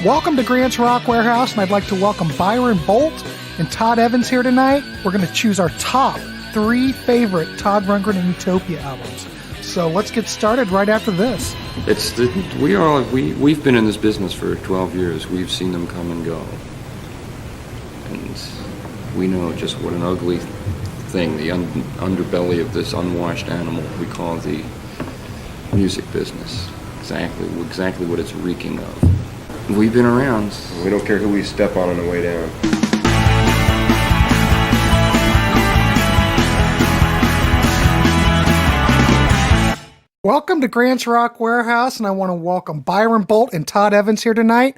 Welcome to Grant's Rock Warehouse, and I'd like to welcome Byron, Boldt, and Todd Evans here tonight. We're going to choose our top 3 favorite Todd Rundgren and Utopia albums. So let's get started right after this. We've been in this business for 12 years. We've seen them come and go, and we know just what an ugly thing, the underbelly of this unwashed animal we call the music business. Exactly what it's reeking of. We've been around. We don't care who we step on the way down. Welcome to Grant's Rock Warehouse, and I want to welcome Byron, Boldt, and Todd Evans here tonight.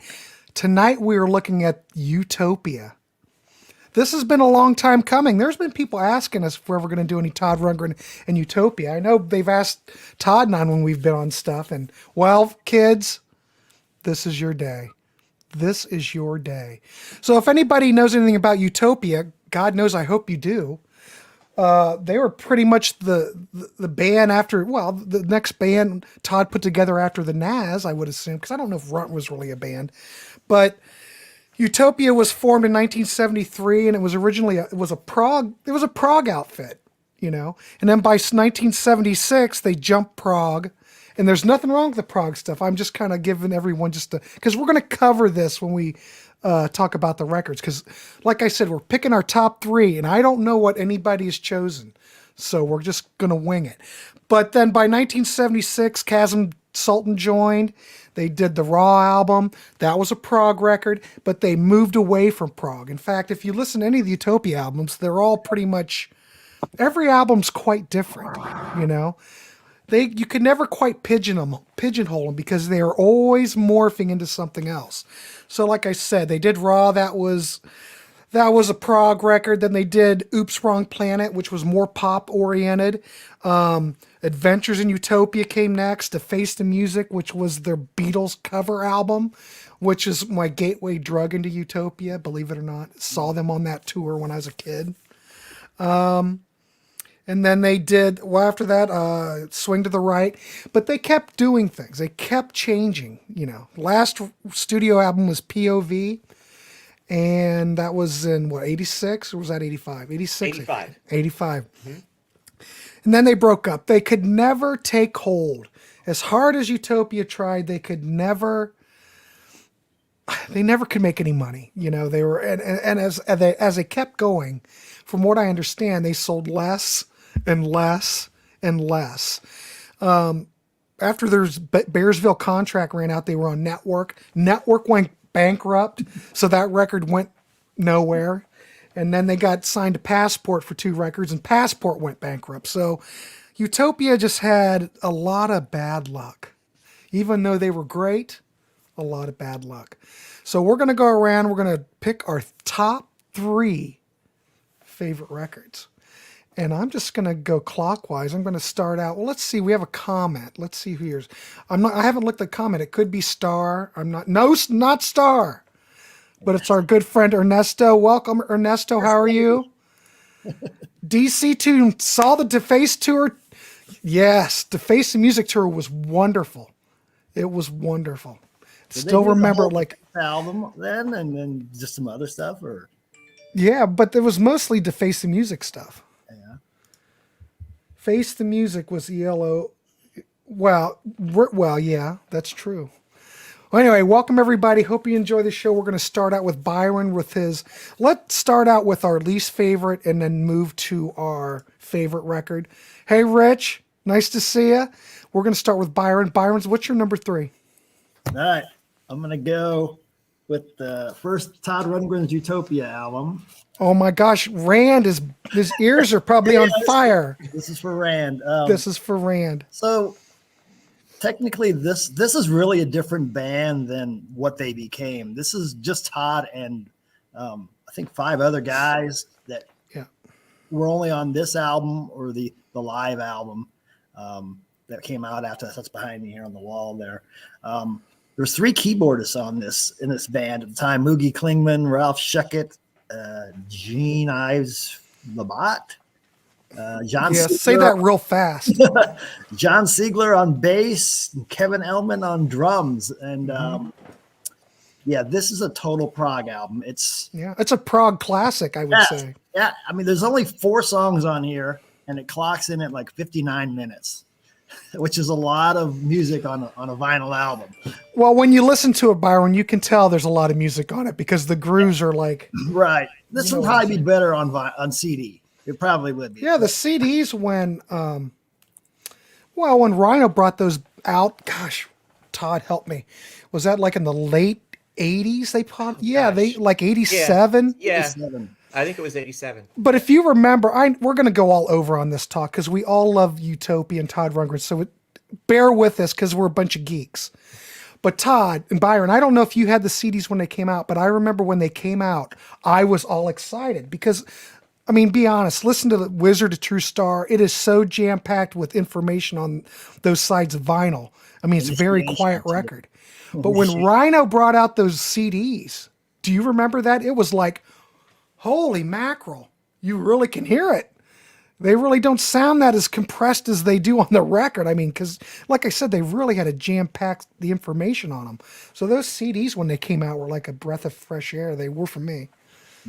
Tonight we are looking at Utopia. This has been a long time coming. There's been people asking us if we're ever going to do any Todd Rundgren and Utopia. I know they've asked Todd and I when we've been on stuff, and well, kids, this is your day. This is your day. So if anybody knows anything about Utopia, God knows I hope you do. They were pretty much the band after, well, the next band Todd put together after the Nas, I would assume, because I don't know if Runt was really a band. But Utopia was formed in 1973, and it was originally a prog outfit, you know. And then by 1976, they jumped prog. And there's nothing wrong with the prog stuff. I'm just kind of giving everyone because we're going to cover this when we talk about the records. Because, like I said, we're picking our top 3, and I don't know what anybody has chosen. So we're just going to wing it. But then by 1976, Chasm Sultan joined. They did the Raw album. That was a prog record, but they moved away from prog. In fact, if you listen to any of the Utopia albums, they're all pretty much, every album's quite different, you know. You could never quite pigeonhole them because they are always morphing into something else. So like I said, they did Raw, that was a prog record. Then they did Oops, Wrong Planet, which was more pop oriented. Adventures in Utopia came next. Deface the Music, which was their Beatles cover album, which is my gateway drug into Utopia, believe it or not. Saw them on that tour when I was a kid. And then they did, well, after that, Swing to the Right. But they kept doing things. They kept changing, you know. Last studio album was POV. And that was in, 86? Or was that 85? 86? 85. 85. Mm-hmm. And then they broke up. They could never take hold. As hard as Utopia tried, they never could make any money. You know, they were, and as they kept going, from what I understand, they sold less and less and less. After their Bearsville contract ran out, they were on Network. Network went bankrupt, so that record went nowhere. And then they got signed to Passport for 2 records, and Passport went bankrupt. So Utopia just had a lot of bad luck. Even though they were great, a lot of bad luck. So we're going to go around, we're going to pick our top 3 favorite records. And I'm just going to go clockwise. I'm going to start out. Well, let's see. We have a comment. Let's see who yours. I haven't looked at the comment. It could be Star. Not Star. But it's our good friend Ernesto. Welcome, Ernesto. How are you? DC2 saw the Deface tour. Yes, Deface the Music tour was wonderful. It was wonderful. Still remember like album then, and then just some other stuff, or yeah, but it was mostly Deface the Music stuff. Yeah, Face the Music was ELO. Well, yeah, that's true. Well, anyway, welcome everybody. Hope you enjoy the show. We're going to start out with Byron with his. Let's start out with our least favorite and then move to our favorite record. Hey, Rich, nice to see you. We're going to start with Byron. Byron's, what's your number 3? All right, I'm going to go with the first Todd Rundgren's Utopia album. Oh my gosh, Rand his ears are probably on fire. This is for Rand. This is for Rand. So technically, this is really a different band than what they became. This is just Todd and I think 5 other guys that were only on this album or the live album that came out after. That's behind me here on the wall there. There's 3 keyboardists in this band at the time: Moogie Klingman, Ralph Schuckett, Gene Ives Labatt, John. Yeah, Siegler, say that real fast. John Siegler on bass, Kevin Elman on drums, and Yeah, this is a total prog album. It's a prog classic, I would say. Yeah, I mean, there's only 4 songs on here, and it clocks in at like 59 minutes, which is a lot of music on a vinyl album. Well, when you listen to it, Byron, you can tell there's a lot of music on it because the grooves are like right. This would probably be better on CD. It probably would be. Yeah, the CDs when when Rhino brought those out, gosh, Todd help me. Was that like in the late 80s they put? They like 87? Yeah. 87. I think it was 87. But if you remember, we're going to go all over on this talk because we all love Utopia and Todd Rundgren. So bear with us because we're a bunch of geeks. But Todd and Byron, I don't know if you had the CDs when they came out, but I remember when they came out, I was all excited because, I mean, be honest, listen to the Wizard of True Star. It is so jam-packed with information on those sides of vinyl. I mean, it's a very quiet record. But when Rhino brought out those CDs, do you remember that? It was like, holy mackerel, you really can hear it. They really don't sound that as compressed as they do on the record. I mean, because like I said, they really had to jam-pack the information on them. So those CDs, when they came out, were like a breath of fresh air. They were for me.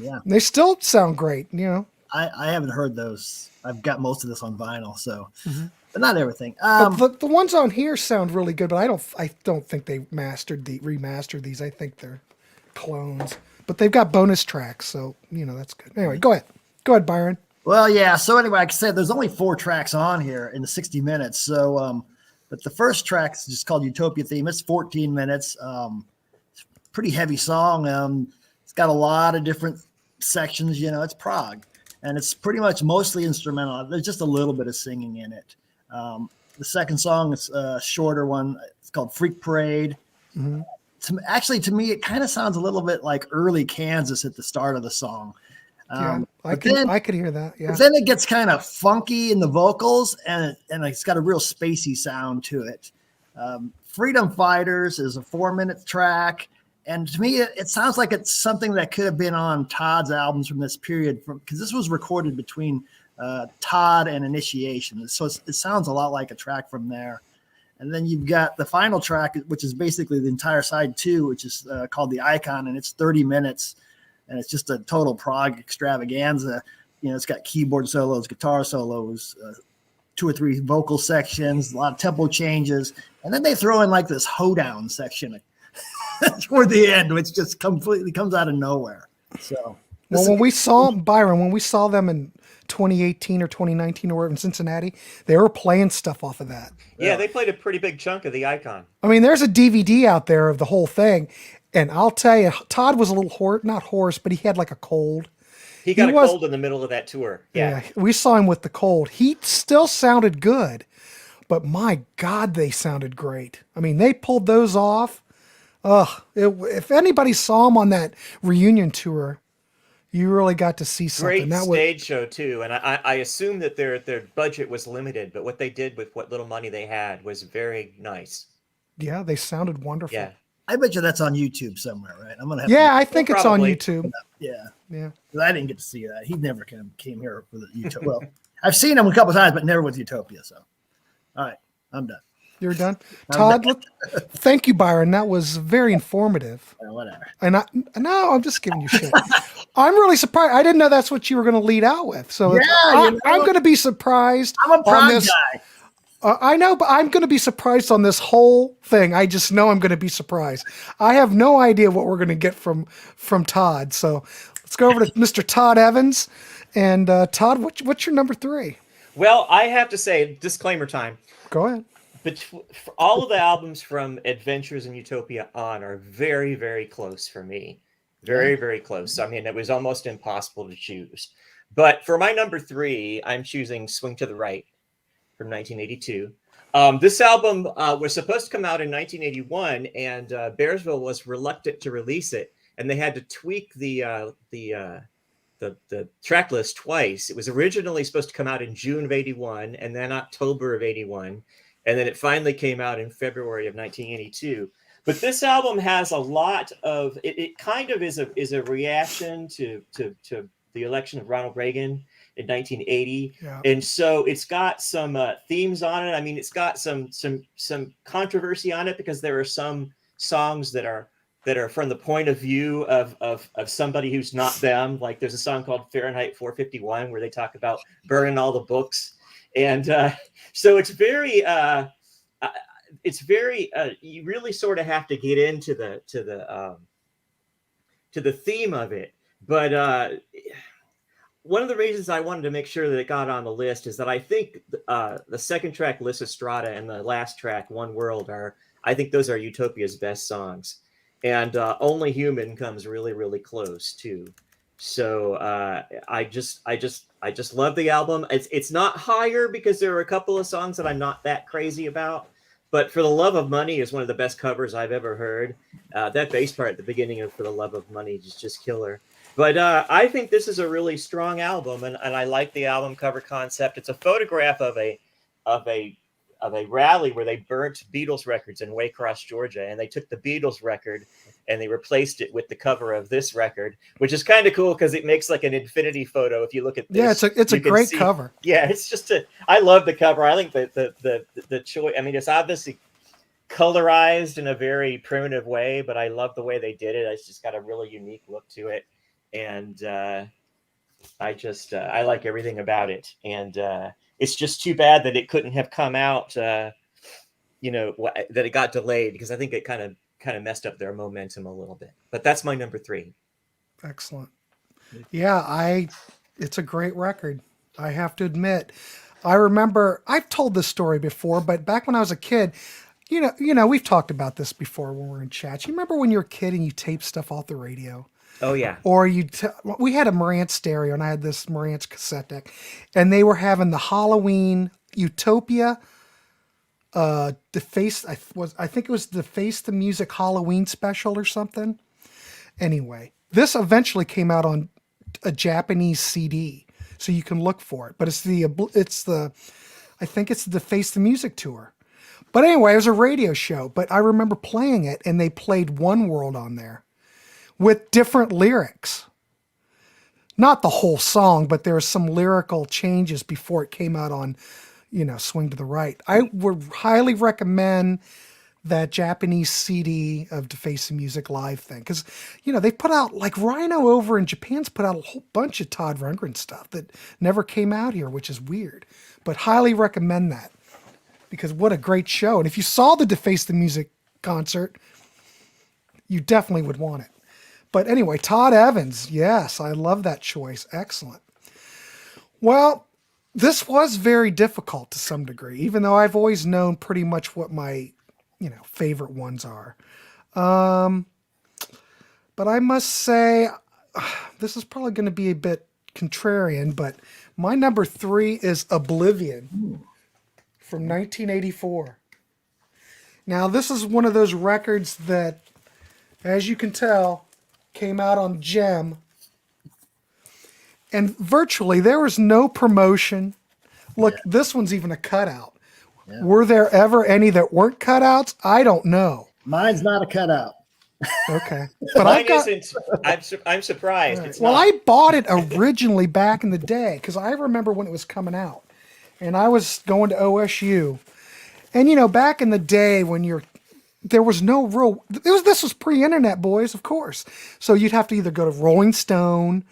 Yeah. And they still sound great, you know. I haven't heard those. I've got most of this on vinyl, so but not everything. But the ones on here sound really good, but I don't think they remastered these. I think they're clones. But they've got bonus tracks, so you know that's good. Anyway, go ahead. Go ahead, Byron. Well, yeah. So anyway, like I said, there's only 4 tracks on here in the 60 minutes. So, but the first track is just called Utopia Theme. It's 14 minutes. Pretty heavy song. It's got a lot of different sections. You know, it's prog, and it's pretty much mostly instrumental. There's just a little bit of singing in it. The second song is a shorter one. It's called Freak Parade. To me, it kind of sounds a little bit like early Kansas at the start of the song. I could hear that. Yeah. But then it gets kind of funky in the vocals, and it's got a real spacey sound to it. Freedom Fighters is a 4-minute track, and to me, it sounds like it's something that could have been on Todd's albums from this period, because this was recorded between Todd and Initiation, so it sounds a lot like a track from there. And then you've got the final track, which is basically the entire side 2, which is called The Icon, and it's 30 minutes. And it's just a total prog extravaganza. You know, it's got keyboard solos, guitar solos, 2 or 3 vocal sections, a lot of tempo changes. And then they throw in like this hoedown section toward the end, which just completely comes out of nowhere. So, when we saw them in 2018 or 2019 or in Cincinnati, they were playing stuff off of that. Yeah, they played a pretty big chunk of The Icon. I mean, there's a DVD out there of the whole thing. And I'll tell you, Todd was a little not hoarse, but he had like a cold. He got a cold in the middle of that tour. Yeah, we saw him with the cold. He still sounded good, but my God, they sounded great. I mean, they pulled those off. If anybody saw him on that reunion tour, you really got to see something. Great stage show too. And I assume that their budget was limited, but what they did with what little money they had was very nice. Yeah, they sounded wonderful. Yeah. I bet you that's on YouTube somewhere, right? I'm gonna have I think it's on YouTube. Yeah. 'Cause I didn't get to see that. He never came here for the Utopia. Well, I've seen him a couple times, but never with Utopia. So, all right, I'm done. You're done, Todd. Thank you, Byron. That was very informative. Whatever. And I'm just giving you shit. I'm really surprised. I didn't know that's what you were going to lead out with. So I'm going to be surprised. I'm a prime guy. I know, but I'm going to be surprised on this whole thing. I just know I'm going to be surprised. I have no idea what we're going to get from Todd. So let's go over to Mr. Todd Evans. And Todd, what's your number 3? Well, I have to say, disclaimer time. Go ahead. But all of the albums from Adventures in Utopia on are very, very close for me. Very, very close. I mean, it was almost impossible to choose. But for my number 3, I'm choosing Swing to the Right from 1982. This album was supposed to come out in 1981, and Bearsville was reluctant to release it, and they had to tweak the track list twice. It was originally supposed to come out in June of 81, and then October of 81, and then it finally came out in February of 1982. But this album has a lot of it kind of is a reaction to the election of Ronald Reagan in 1980. Yeah. And so it's got some themes on it. I mean, it's got some controversy on it because there are some songs that are that are from the point of view of somebody who's not them. Like there's a song called Fahrenheit 451 where they talk about burning all the books, and so it's very you really sort of have to get into the theme of it. But one of the reasons I wanted to make sure that it got on the list is that I think the second track, Lysistrata, and the last track, One World, I think those are Utopia's best songs. And Only Human comes really, really close too. So I just love the album. It's not higher because there are a couple of songs that I'm not that crazy about. But For the Love of Money is one of the best covers I've ever heard. That bass part at the beginning of For the Love of Money is just killer. But I think this is a really strong album, and I like the album cover concept. It's a photograph of a rally where they burnt Beatles records in Waycross, Georgia, and they took the Beatles record and they replaced it with the cover of this record, which is kind of cool because it makes like an infinity photo. If you look at this, yeah, it's a great cover. Yeah, it's just I love the cover. I think the choice. I mean, it's obviously colorized in a very primitive way, but I love the way they did it. It's just got a really unique look to it, and I like everything about it. And it's just too bad that it couldn't have come out, that it got delayed, because I think it kind of messed up their momentum a little bit. But that's my number 3. Excellent. Yeah, it's a great record. I have to admit. I remember, I've told this story before, but back when I was a kid, we've talked about this before when we were in chats. You remember when you were a kid and you taped stuff off the radio? Oh yeah. Or we had a Marantz stereo, and I had this Marantz cassette deck, and they were having the Halloween Utopia, I think it was the Face the Music Halloween special or something. Anyway, this eventually came out on a Japanese CD, so you can look for it. But I think it's the Face the Music tour. But anyway, it was a radio show. But I remember playing it, and they played One World on there with different lyrics. Not the whole song, but there were some lyrical changes before it came out on, Swing to the Right. I would highly recommend that Japanese CD of the Face the Music live thing. Because, they put out, like Rhino over in Japan's put out a whole bunch of Todd Rundgren stuff that never came out here, which is weird. But highly recommend that. Because what a great show. And if you saw the Deface the Music concert, you definitely would want it. But anyway, Todd Evans, yes, I love that choice. Excellent. Well, this was very difficult to some degree, even though I've always known pretty much what my, favorite ones are. But I must say, this is probably going to be a bit contrarian, but my number 3 is Oblivion from 1984. Now, this is one of those records that, as you can tell, came out on Gem, and virtually there was no promotion. Look, This one's even a cutout. Yeah. Were there ever any that weren't cutouts? I don't know. Mine's not a cutout. Okay, but mine isn't. I'm surprised. Right. It's not. I bought it originally back in the day because I remember when it was coming out, and I was going to OSU, and back in the day when there was no real. This was pre-internet, boys, of course. So you'd have to either go to Rolling Stone,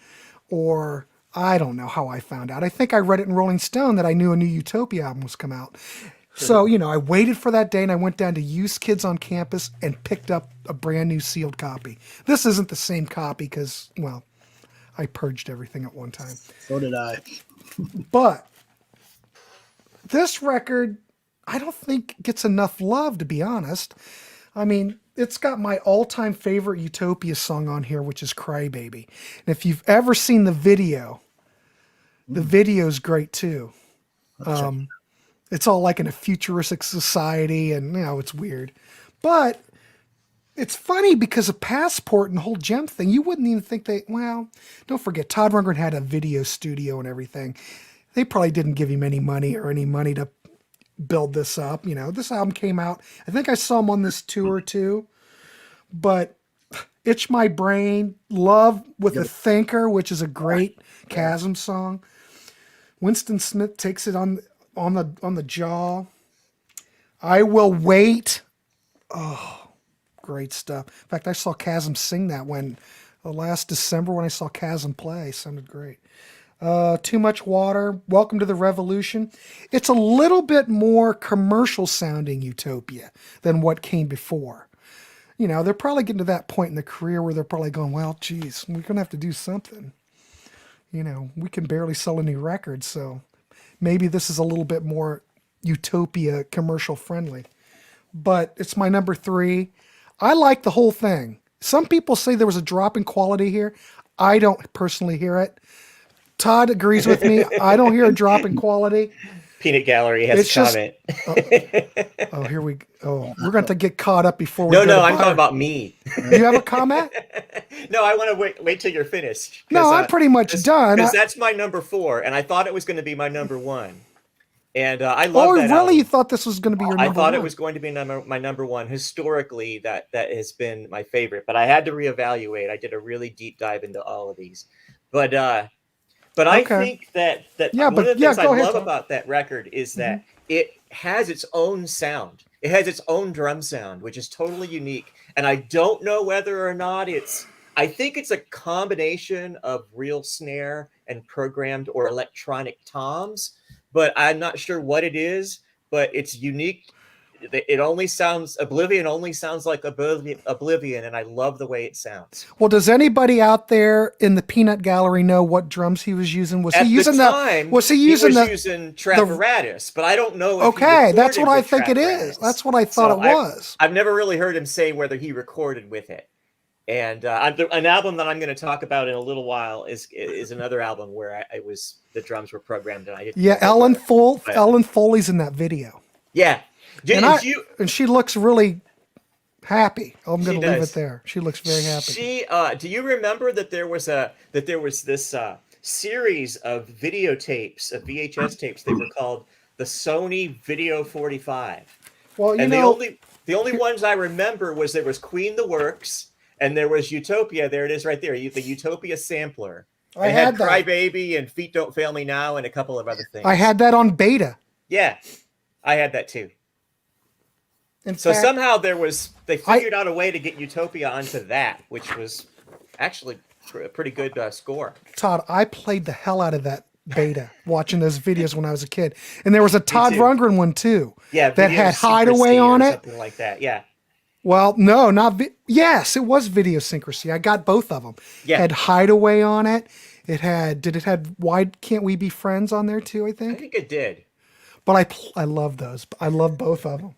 or I don't know how I found out. I think I read it in Rolling Stone that I knew a new Utopia album was come out. So I waited for that day, and I went down to Used Kids on campus and picked up a brand new sealed copy. This isn't the same copy because, well, I purged everything at one time. So did I. But this record, I don't think gets enough love, to be honest. I mean, it's got my all-time favorite Utopia song on here, which is Crybaby. And if you've ever seen the video's great too. It's all like in a futuristic society, and it's weird. But it's funny because of Passport and the whole Gem thing, you wouldn't even think don't forget, Todd Rundgren had a video studio and everything. They probably didn't give him any money to build this up. This album came out, I think I saw him on this tour too, but Itch My Brain, Love with a Thinker, which is a great Chasm song. Winston Smith takes it on the jaw. I Will Wait. Oh, great stuff. In fact, I saw Chasm sing that last December when I saw Chasm play. It sounded great. Too Much Water, Welcome to the Revolution. It's a little bit more commercial sounding Utopia than what came before. You know, they're probably getting to that point in the career where they're probably going, well, geez, we're going to have to do something. You know, we can barely sell any records, so maybe this is a little bit more Utopia commercial friendly. But it's my number 3. I like the whole thing. Some people say there was a drop in quality here. I don't personally hear it. Todd agrees with me. I don't hear a drop in quality. Peanut Gallery has a comment. Here we go. Oh, we're going to get caught up before we No, I'm talking about me. You have a comment? No, I want to wait till you're finished. No, I'm pretty much done. Because that's my number 4, and I thought it was going to be my number 1. And I love that. Oh, really? album. You thought this was going to be your number 1? I thought it was going to be my number 1. Historically, that has been my favorite. But I had to reevaluate. I did a really deep dive into all of these. But I think that one of the things I love about that record is that it has its own sound. It has its own drum sound, which is totally unique. And I don't know whether or not I think it's a combination of real snare and programmed or electronic toms, but I'm not sure what it is, but it's unique. Oblivion only sounds like Oblivion, and I love the way it sounds. Well, does anybody out there in the Peanut Gallery know what drums he was using? Was he using Trapparatus, but I don't know. Okay, that's what I think it is. That's what I thought it was. I've never really heard him say whether he recorded with it. And an album that I'm going to talk about in a little while is another album where the drums were programmed, and I didn't. Yeah, Ellen Foley's in that video. Yeah. And she looks really happy. I'm going to leave it there. She looks very happy. Do you remember that there was this series of videotapes, of VHS tapes? They were called the Sony Video 45. Well, the only ones I remember was there was Queen the Works, and there was Utopia. There it is, right there. The Utopia sampler. I had Cry Baby and Feet Don't Fail Me Now, and a couple of other things. I had that on beta. Yeah, I had that too. Somehow they figured out a way to get Utopia onto that, which was actually a pretty good score. Todd, I played the hell out of that beta watching those videos when I was a kid. And there was a Todd Rundgren one too. Yeah, that had Hideaway on it. Something like that, yeah. Well, no, yes, it was Videosyncrasy. I got both of them. Yeah. Had Hideaway on it. Did it have Why Can't We Be Friends on there too, I think? I think it did. But I love those. I love both of them.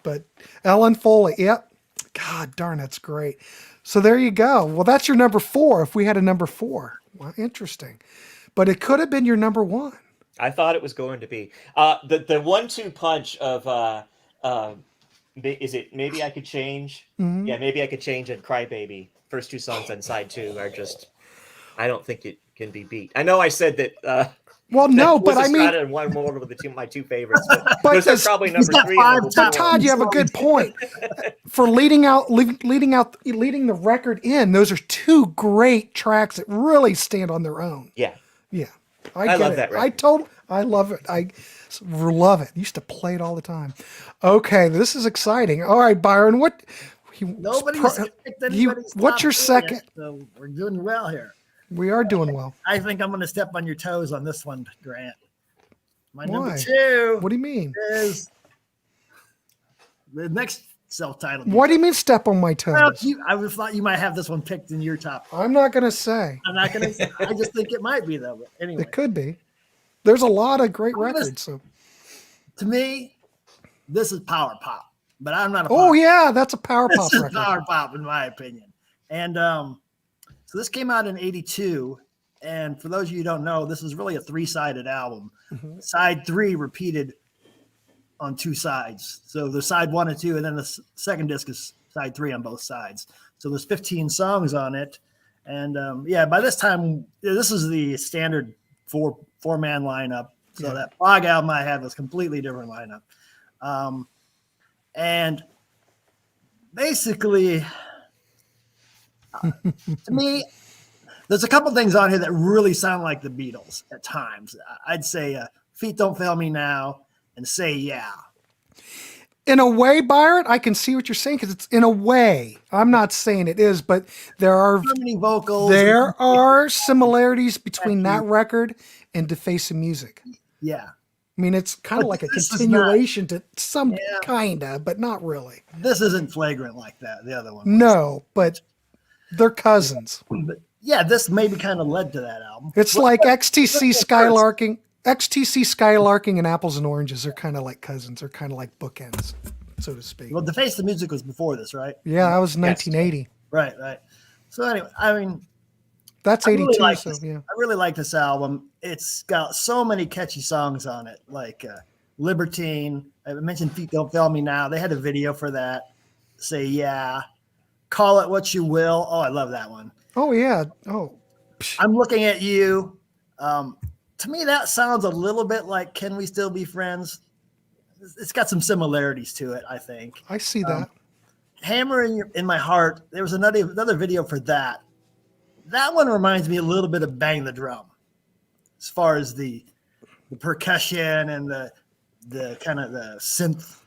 But Ellen Foley, yep. God darn, that's great. So there you go. Well, that's your number 4. If we had a number 4, well, interesting. But it could have been your number 1. I thought it was going to be the 1-2 punch of is it Maybe I Could Change? Mm-hmm. Yeah, Maybe I Could Change and Cry Baby. First 2 songs on side 2 are just. I don't think it can be beat. I know I said that. Well, no, but I mean, and one more of my 2 favorites. But those are probably number 3. But Todd, you have a good point. For leading the record in, those are 2 great tracks that really stand on their own. Yeah. I love that record. I love it. I love it. Used to play it all the time. Okay, this is exciting. All right, Byron, what's your second? So we're doing well here. We are doing well. I think I'm going to step on your toes on this one, Grant. My number Why? 2. What do you mean? Is the next self-titled. What do you mean step on my toes? Well, I thought you might have this one picked in your top. I'm not going to say. I'm not going to say. I just think it might be, though. But anyway. It could be. There's a lot of great records. So, to me, this is power pop. But I'm not a Oh, yeah, that's a power pop record. This is power pop, in my opinion. And so this came out in 82. And for those of you who don't know, this is really a 3-sided album. Mm-hmm. Side 3 repeated on 2 sides. So there's side 1 and 2, and then the second disc is side 3 on both sides. So there's 15 songs on it. And by this time, this is the standard four-man lineup. So that Fog album I had was completely different lineup. And basically, to me, there's a couple things on here that really sound like the Beatles at times. I'd say Feet Don't Fail Me Now and Say Yeah. in a way, Byron, I can see what you're saying because it's in a way. I'm not saying it is, but there are Harmony vocals. there are similarities between that record and Deface of Music. Yeah. I mean, it's kind of But like a this is continuation to some Yeah. kinda, but not really. This isn't flagrant like that. The other one. was. No, but they're cousins. But yeah, this maybe kind of led to that album. It's like XTC Skylarking. XTC Skylarking and Apples and Oranges are kind of like cousins. They're kind of like bookends, so to speak. Well, Deface the Music was before this, right? Yeah, that was 1980. Right. So anyway, I mean, That's I 82, really like so this. yeah. I really like this album. It's got so many catchy songs on it, like Libertine. I mentioned Feet Don't Fail Me Now. They had a video for that. Say Yeah. Call It What You Will. Oh, I love that one. Oh, yeah. Oh, I'm Looking at You. To me, that sounds a little bit like Can We Still Be Friends? It's got some similarities to it, I think. I see that. Hammer in My Heart. There was another video for that. That one reminds me a little bit of Bang the Drum, as far as the percussion and the kind of the synth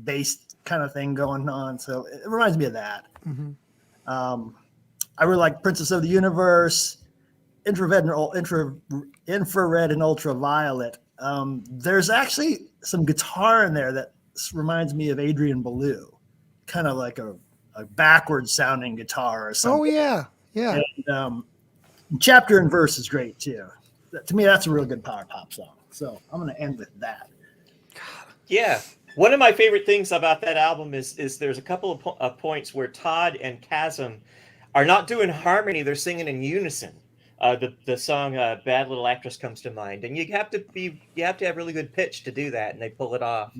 based kind of thing going on. So it reminds me of that. Mhm. I really like Princess of the Universe, Infrared and Ultraviolet. There's actually some guitar in there that reminds me of Adrian Belew, kind of like a backwards sounding guitar or something. Oh, yeah. Yeah. And, Chapter and Verse is great too. To me, that's a real good power pop song. So I'm going to end with that. Yeah. One of my favorite things about that album is there's a couple of points where Todd and Chasm are not doing harmony; they're singing in unison. The song "Bad Little Actress" comes to mind, and you have to have really good pitch to do that, and they pull it off.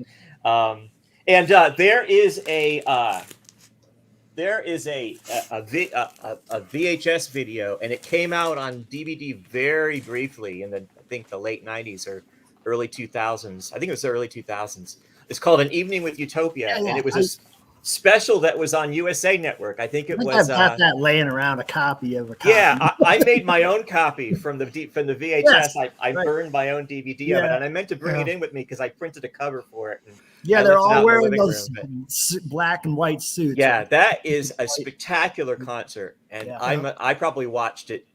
There is a VHS video, and it came out on DVD very briefly in I think the late 90s or early 2000s. I think it was the early 2000s. It's called An Evening with Utopia, and it was a special that was on USA Network. I think it was. I've got that laying around, a copy of a copy. Yeah, I made my own copy from the VHS. Yes, I right. burned my own DVD of it, Yeah. and I meant to bring it in with me because I printed a cover for it. And Yeah, I they're left it out all in the wearing living those room, black and white suits. yeah, that is a spectacular concert, and Yeah. I probably watched it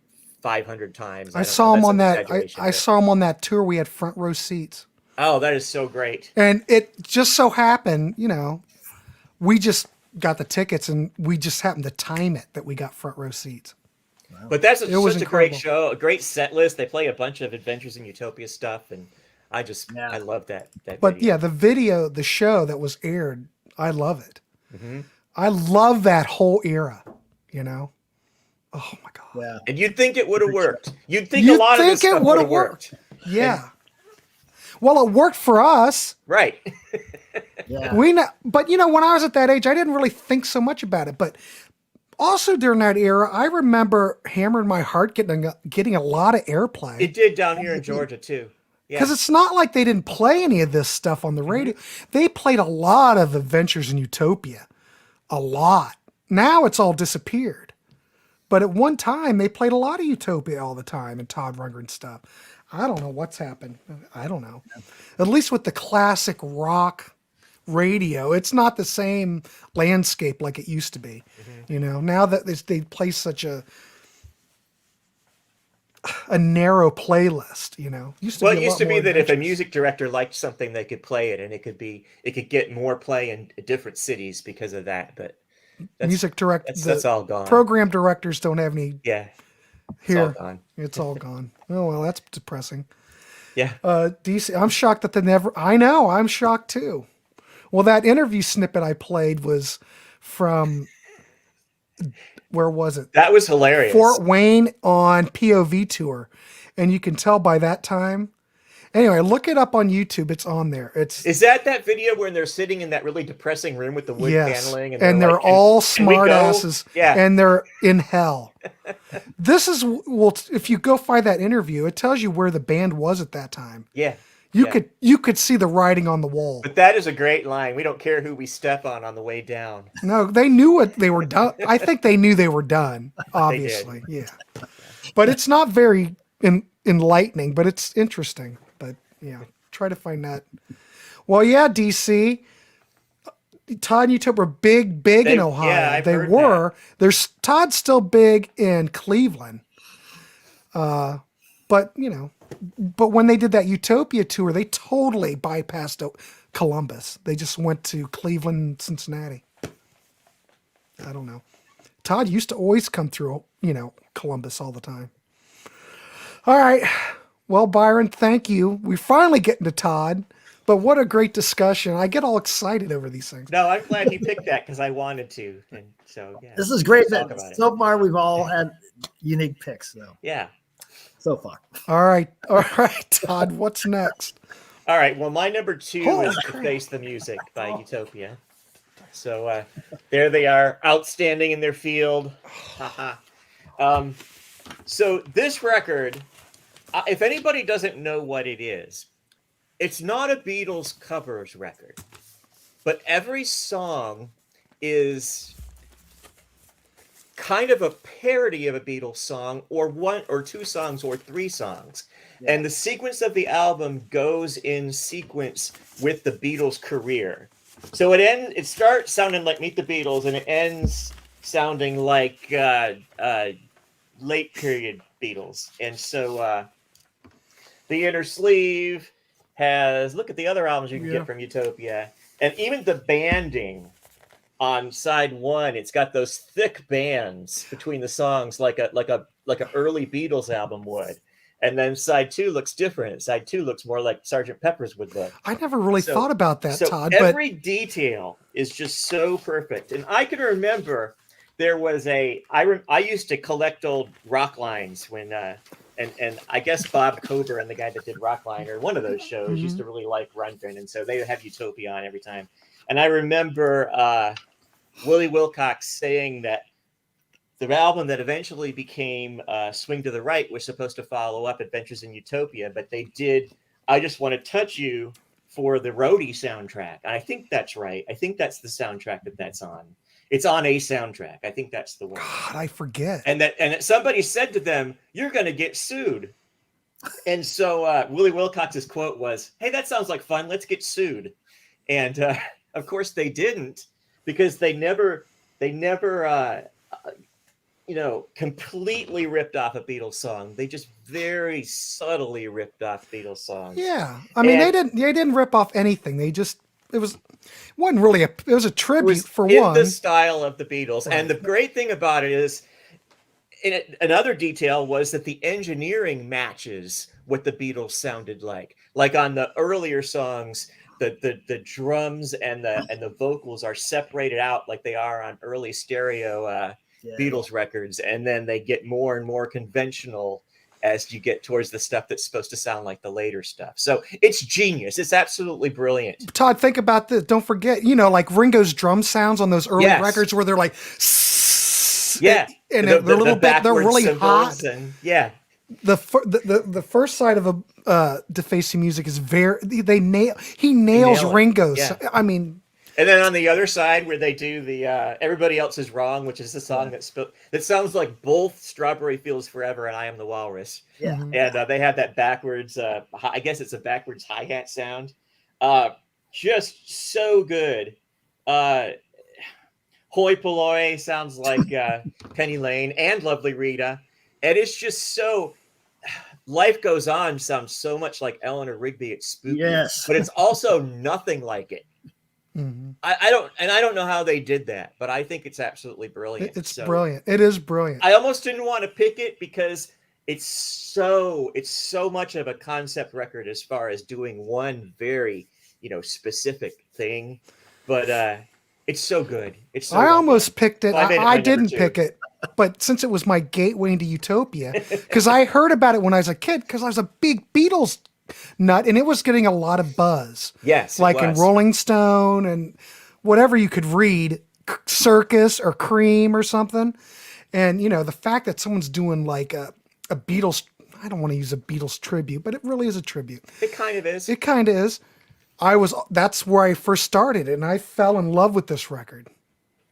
500 times. I don't saw know, him that's on an that. exaggeration, I but- saw him on that tour. We had front row seats. Oh, that is so great. And it just so happened, we just got the tickets and we just happened to time it that we got front row seats. But that's It was such a great incredible. show, a great set list. They play a bunch of Adventures in Utopia stuff, and I love that. But video. yeah, the show that was aired, I love it. Mm-hmm. I love that whole era, Oh my God. Yeah. And you'd think it would have worked. You'd think You'd a lot of think this it stuff would would have have worked. Yeah. Well, it worked for us. Right. Yeah. But when I was at that age, I didn't really think so much about it. But also during that era, I remember Hammer in My Heart getting a lot of airplay. It did down here in Georgia too. Yeah. Because it's not like they didn't play any of this stuff on the radio. They played a lot of Adventures in Utopia. A lot. Now it's all disappeared. But at one time, they played a lot of Utopia all the time and Todd Rundgren stuff. I don't know what's happened. I don't know. At least with the classic rock radio, it's not the same landscape like it used to be. Now that they play such a narrow playlist, It used to be that if a music director liked something, they could play it, and it could get more play in different cities because of that. But music directors, that's all gone. Program directors don't have any Yeah. here. All gone. It's all gone. Oh well, that's depressing. Yeah. DC, I'm shocked that they never. I know, I'm shocked too. Well, that interview snippet I played was from where was it? That was hilarious. Fort Wayne on POV tour, and you can tell by that time. Anyway, look it up on YouTube. It's on there. Is that video when they're sitting in that really depressing room with the wood paneling, and they're like, all "Can we smart go?" asses, Yeah. and they're in hell. This is if you go find that interview, it tells you where the band was at that time. Yeah. You could see the writing on the wall. But that is a great line. We don't care who we step on the way down. No, they knew what they were done. I think they knew they were done. Obviously, yeah. But it's not very enlightening, but it's interesting. But yeah, try to find that. Well, yeah, DC. Todd and Utopia were big in Ohio. Yeah, I've they heard were. There's Todd's still big in Cleveland. But when they did that Utopia tour, they totally bypassed Columbus. They just went to Cleveland and Cincinnati. I don't know. Todd used to always come through, Columbus all the time. All right. Well, Byron, thank you. We're finally getting to Todd, but what a great discussion. I get all excited over these things. No, I'm glad you picked that because I wanted to. And so, yeah. This is great. Let's talk about it. So far, we've all had unique picks, though. Yeah. So far. All right, Todd, what's next? All right. Well, my number 2 Holy is crap. To Face the Music by Utopia. So there they are, outstanding in their field. So this record, if anybody doesn't know what it is, it's not a Beatles covers record, but every song is kind of a parody of a Beatles song, or 1 or 2 songs or 3 songs. Yeah. And the sequence of the album goes in sequence with the Beatles' career. So it starts sounding like Meet the Beatles, and it ends sounding like late period Beatles. And so the inner sleeve has, look at the other albums you can get from Utopia, and even the banding on side 1, it's got those thick bands between the songs, like an early Beatles album would. And then side 2 looks different. Side 2 looks more like Sgt. Pepper's would look. I never really thought about that, Todd. Every detail is just so perfect. And I can remember there was I used to collect old rock lines when, and I guess Bob Kober and the guy that did Rockline, or one of those shows, used to really like Rundgren. And so they would have Utopia on every time. And I remember Willie Wilcox saying that the album that eventually became Swing to the Right was supposed to follow up Adventures in Utopia, but they did I Just Want to Touch You for the Roadie soundtrack. And I think that's right. I think that's the soundtrack that's on. It's on a soundtrack. I think that's the one. God, I forget. And that somebody said to them, "You're going to get sued." And so Willie Wilcox's quote was, "Hey, that sounds like fun. Let's get sued." And of course they didn't, because they never completely ripped off a Beatles song. They just very subtly ripped off Beatles songs. Yeah, I mean, they didn't rip off anything. It was a tribute for in one. the style of the Beatles. Right. And the great thing about it is, another detail was that the engineering matches what the Beatles sounded like. Like on the earlier songs, the drums and the vocals are separated out like they are on early stereo Beatles records, and then they get more and more conventional as you get towards the stuff that's supposed to sound like the later stuff. So it's genius. It's absolutely brilliant. Todd, think about this. Don't forget, like Ringo's drum sounds on those early records where they're like, and they're a little bit, they're really hot. And, the first side of a defacing music is he nails Ringo's. Yeah. I mean. And then on the other side, where they do the "Everybody Else Is Wrong," which is the song that sounds like both "Strawberry Fields Forever" and "I Am the Walrus." Yeah, and they have that backwards. I guess it's a backwards hi-hat sound. Just so good. Hoi Polloi sounds like Penny Lane and Lovely Rita, and it's just so. Life Goes On sounds so much like Eleanor Rigby at Spooky, but it's also nothing like it. Mm-hmm. I don't know how they did that, but I think it's absolutely brilliant. It's brilliant. It is brilliant. I almost didn't want to pick it because it's so much of a concept record as far as doing one very specific thing, but it's so good. It's so I almost picked it. Well, I didn't pick it, but since it was my gateway into Utopia, because I heard about it when I was a kid, because I was a big Beatles nut, and it was getting a lot of buzz. Yes, like in Rolling Stone and whatever you could read, Circus or Cream or something. And the fact that someone's doing like a Beatles, I don't want to use a Beatles tribute, but it really is a tribute. It kind of is. It kind of is. That's where I first started, and I fell in love with this record.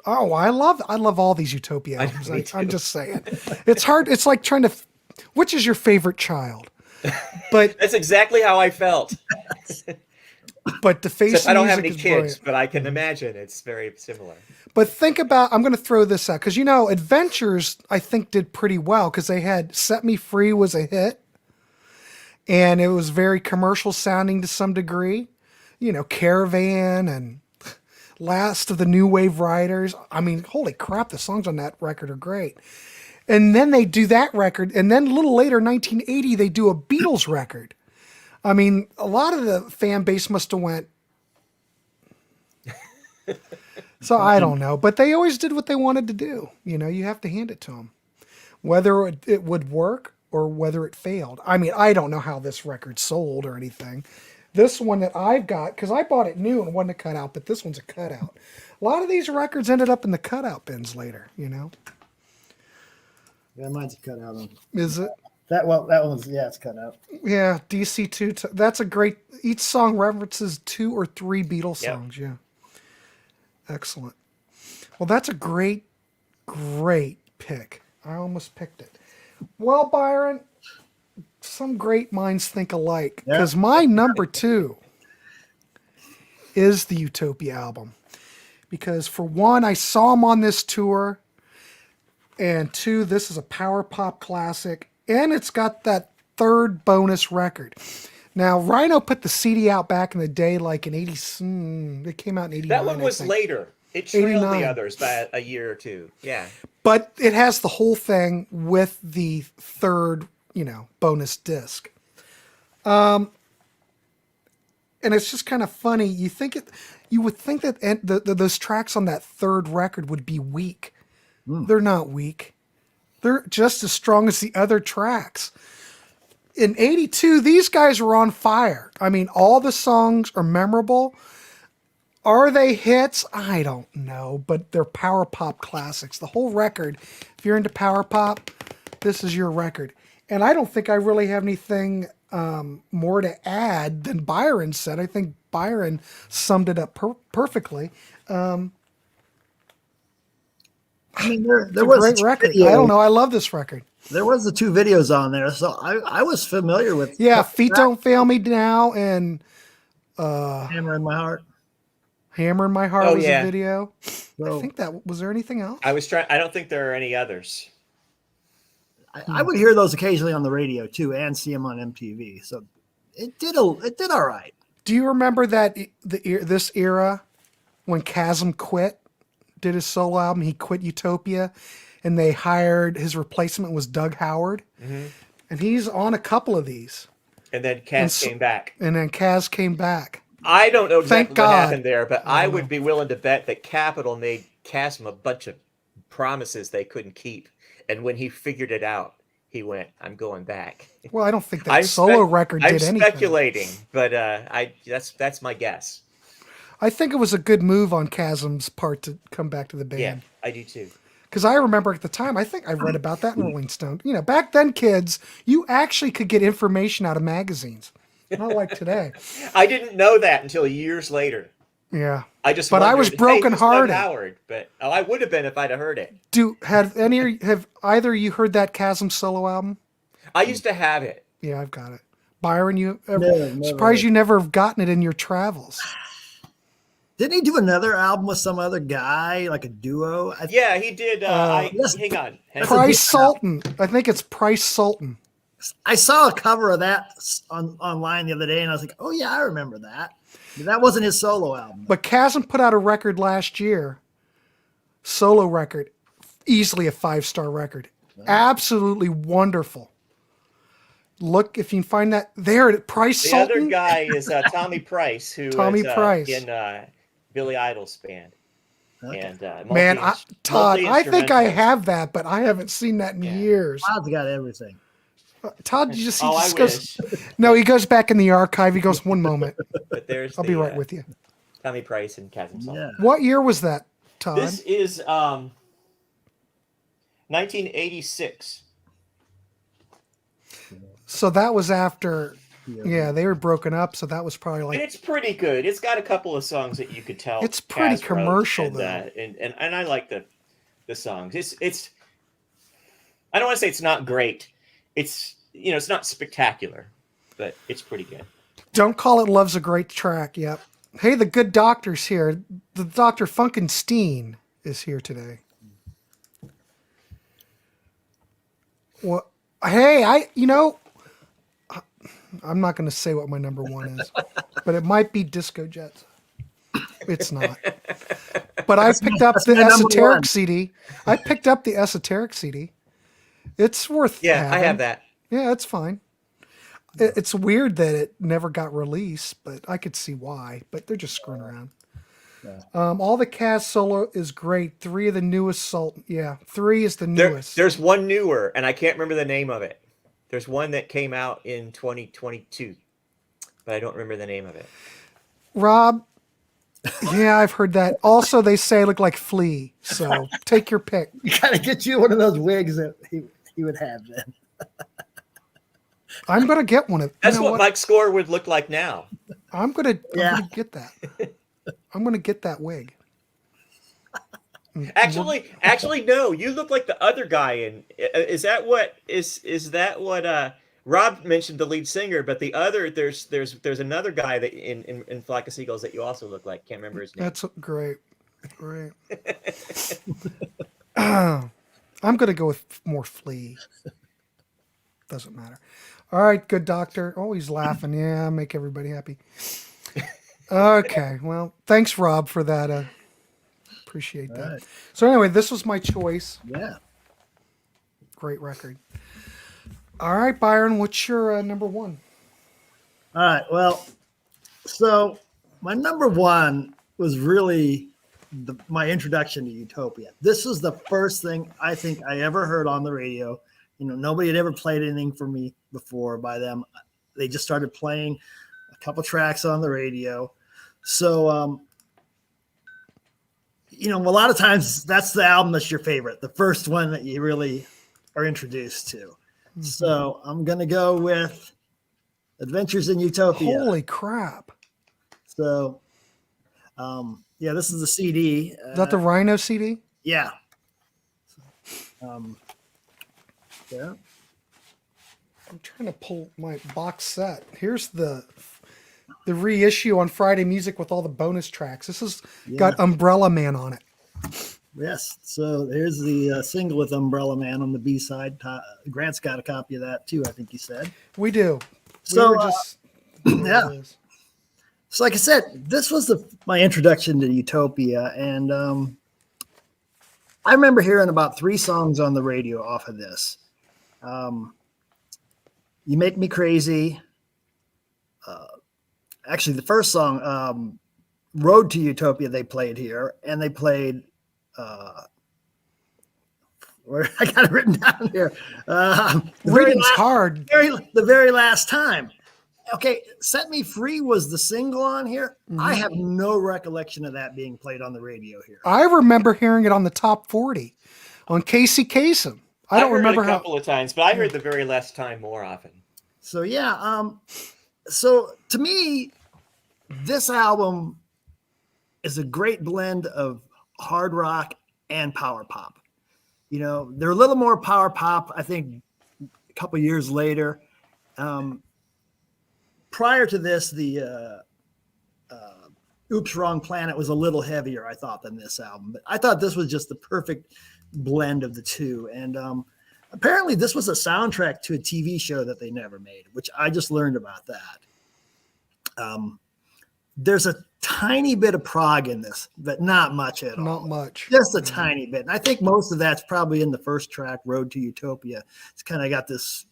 Oh, I love all these Utopia albums. I'm just saying, it's hard. It's like trying to, which is your favorite child? But that's exactly how I felt. But the face Except I don't have music any is kids, brilliant. but I can imagine it's very similar. But think about, I'm going to throw this out because, you know, Adventures, I think, did pretty well because they had Set Me Free was a hit and it was very commercial sounding to some degree. You know, Caravan and Last of the New Wave Riders. I mean, holy crap, the songs on that record are great. And then they do that record. And then a little later, 1980, they do a Beatles record. I mean, a lot of the fan base must have went, so I don't know, but they always did what they wanted to do. You know, you have to hand it to them. Whether it would work or whether it failed. I mean, I don't know how this record sold or anything. This one that I've got, because I bought it new and wasn't a cutout, but this one's a cutout. A lot of these records ended up in the cutout bins later, you know? Yeah, mine's a cutout. Is it? That one's, yeah, it's cut out. Yeah, DC2. That's a great, each song references 2 or 3 Beatles Yep. songs, yeah. Excellent. Well, that's a great, great pick. I almost picked it. Well, Byron, some great minds think alike. Yeah. Because my number 2 is the Utopia album. Because for one, I saw him on this tour. And 2, this is a power pop classic. And it's got that 3rd bonus record. Now, Rhino put the CD out back in the day, like in 80. It came out in 89. That one was I think. later. It trailed 89. the others by a year or two. Yeah. But it has the whole thing with the 3rd, you know, bonus disc. And it's just kind of funny. You would think that those tracks on that 3rd record would be weak. They're not weak. They're just as strong as the other tracks. In 82, these guys were on fire. I mean, all the songs are memorable. Are they hits? I don't know, but they're power pop classics. The whole record, if you're into power pop, this is your record. And I don't think I really have anything more to add than Byron said. I think Byron summed it up perfectly. I mean, there It's a was great record. I don't know. I love this record. There was the 2 videos on there, so I was familiar with. Yeah, Feet Don't Fail Me Now and Hammer in My Heart. Hammer in My Heart Oh, was yeah. a video. So I think that was there anything else? I don't think there are any others. I would hear those occasionally on the radio too, and see them on MTV. So it did all right. Do you remember that this era when Chasm quit, did his solo album? He quit Utopia, and they hired his replacement was Doug Howard, and he's on a couple of these. And then Cass came back. And then Kaz came back. I don't know Thank exactly what God. happened there, but I would be willing to bet that Capitol made Chasm a bunch of promises they couldn't keep. And when he figured it out, he went, I'm going back. Well, I don't think that solo record did anything. I'm speculating, but that's my guess. I think it was a good move on Chasm's part to come back to the band. Yeah, I do too. Because I remember at the time, I think I read about that in Rolling Stone. You know, back then, kids, you actually could get information out of magazines. Not like today. I didn't know that until years later. Yeah. I just But I was wondered, broken hey, who's Doug hearted. Howard, but I would have been if I'd have heard it. Have either of you heard that Chasm solo album? I used to have it. Yeah, I've got it. Byron, Never. surprised you never have gotten it in your travels. Didn't he do another album with some other guy, like a duo? Yeah, he did. Yes, hang on. Price Sultan. I think it's Price Sultan. I saw a cover of that online the other day, and I was like, "Oh yeah, I remember that." But that wasn't his solo album. But Chasm put out a record last year, solo record, easily a 5-star record. Absolutely wonderful. Look, if you can find that there, Price The Sultan. other guy is Tommy Price, who Tommy is Price. in Billy Idol's band. Okay. And Man, Todd, I think I have that, but I haven't seen that in years. Todd's got everything. Todd, he just I goes. No, he goes back in the archive. He goes, one moment. But there's I'll be right with you. Tommy Price and Chasm Sultan. Yeah. What year was that, Todd? This is 1986. So that was after. Yeah, they were broken up. So that was probably And like. it's pretty good. It's got a couple of songs that you could tell. It's pretty Kaz wrote, commercial, and, though. And I like the songs. It's. I don't want to say it's not great. It's it's not spectacular, but it's pretty good. Don't Call It Love's a great track. Yep. Hey, the good doctor's here. The Dr. Funkenstein is here today. Well, hey, I'm not going to say what my number one is, but it might be Disco Jets. It's not. But I picked up the Esoteric CD. I picked up the Esoteric CD. It's worth having. I have that. Yeah, it's fine. It's weird that it never got released, but I could see why. But they're just screwing around. Yeah. All the cast solo is great. 3 of the newest 3 is the newest. There's one newer, and I can't remember the name of it. There's one that came out in 2022, but I don't remember the name of it. Rob, yeah, I've heard that. Also, they say look like Flea, so take your pick. You gotta get you one of those wigs that he would have then. I'm gonna get one of. That's what Mike's score would look like now. I'm gonna get that. I'm gonna get that wig. Actually, no. You look like the other guy. And is that what Rob mentioned? The lead singer, but the other there's another guy that in Flock of Seagulls that you also look like. Can't remember his name. That's great. I'm gonna go with more Flea. Doesn't matter. All right, good doctor. Oh, he's laughing. Yeah, make everybody happy. Okay, well, thanks, Rob, for that. Appreciate that. Right. So anyway, this was my choice. Yeah. Great record. All right, Byron, what's your number one? All right. Well, so my number one was really my introduction to Utopia. This was the first thing I think I ever heard on the radio. Nobody had ever played anything for me before by them. They just started playing a couple tracks on the radio. So, a lot of times that's the album that's your favorite, the first one that you really are introduced to. Mm-hmm. So I'm going to go with Adventures in Utopia. Holy crap. So, this is the CD. Is that the Rhino CD? Yeah. Yeah. I'm trying to pull my box set. Here's the reissue on Friday Music with all the bonus tracks. This has got Umbrella Man on it. Yes. So here's the single with Umbrella Man on the B side. Grant's got a copy of that too, I think he said. We do. So So like I said, this was my introduction to Utopia, and I remember hearing about 3 songs on the radio off of this. You Make Me Crazy. Actually, the first song, Road to Utopia, they played here, and they played where I got it written down here. Reading's hard. The very last time. Okay, Set Me Free was the single on here. Mm-hmm. I have no recollection of that being played on the radio here. I remember hearing it on the top 40 on Casey Kasem. I don't remember a couple of times, but I heard the very last time more often. So so to me, this album is a great blend of hard rock and power pop. They're a little more power pop, I think, a couple years later. Prior to this, the Oops, Wrong Planet was a little heavier, I thought, than this album. But I thought this was just the perfect blend of the two. And apparently this was a soundtrack to a TV show that they never made, which I just learned about that. There's a tiny bit of prog in this, but not much at all. Not much. Just a tiny bit. And I think most of that's probably in the first track, Road to Utopia. It's kind of got this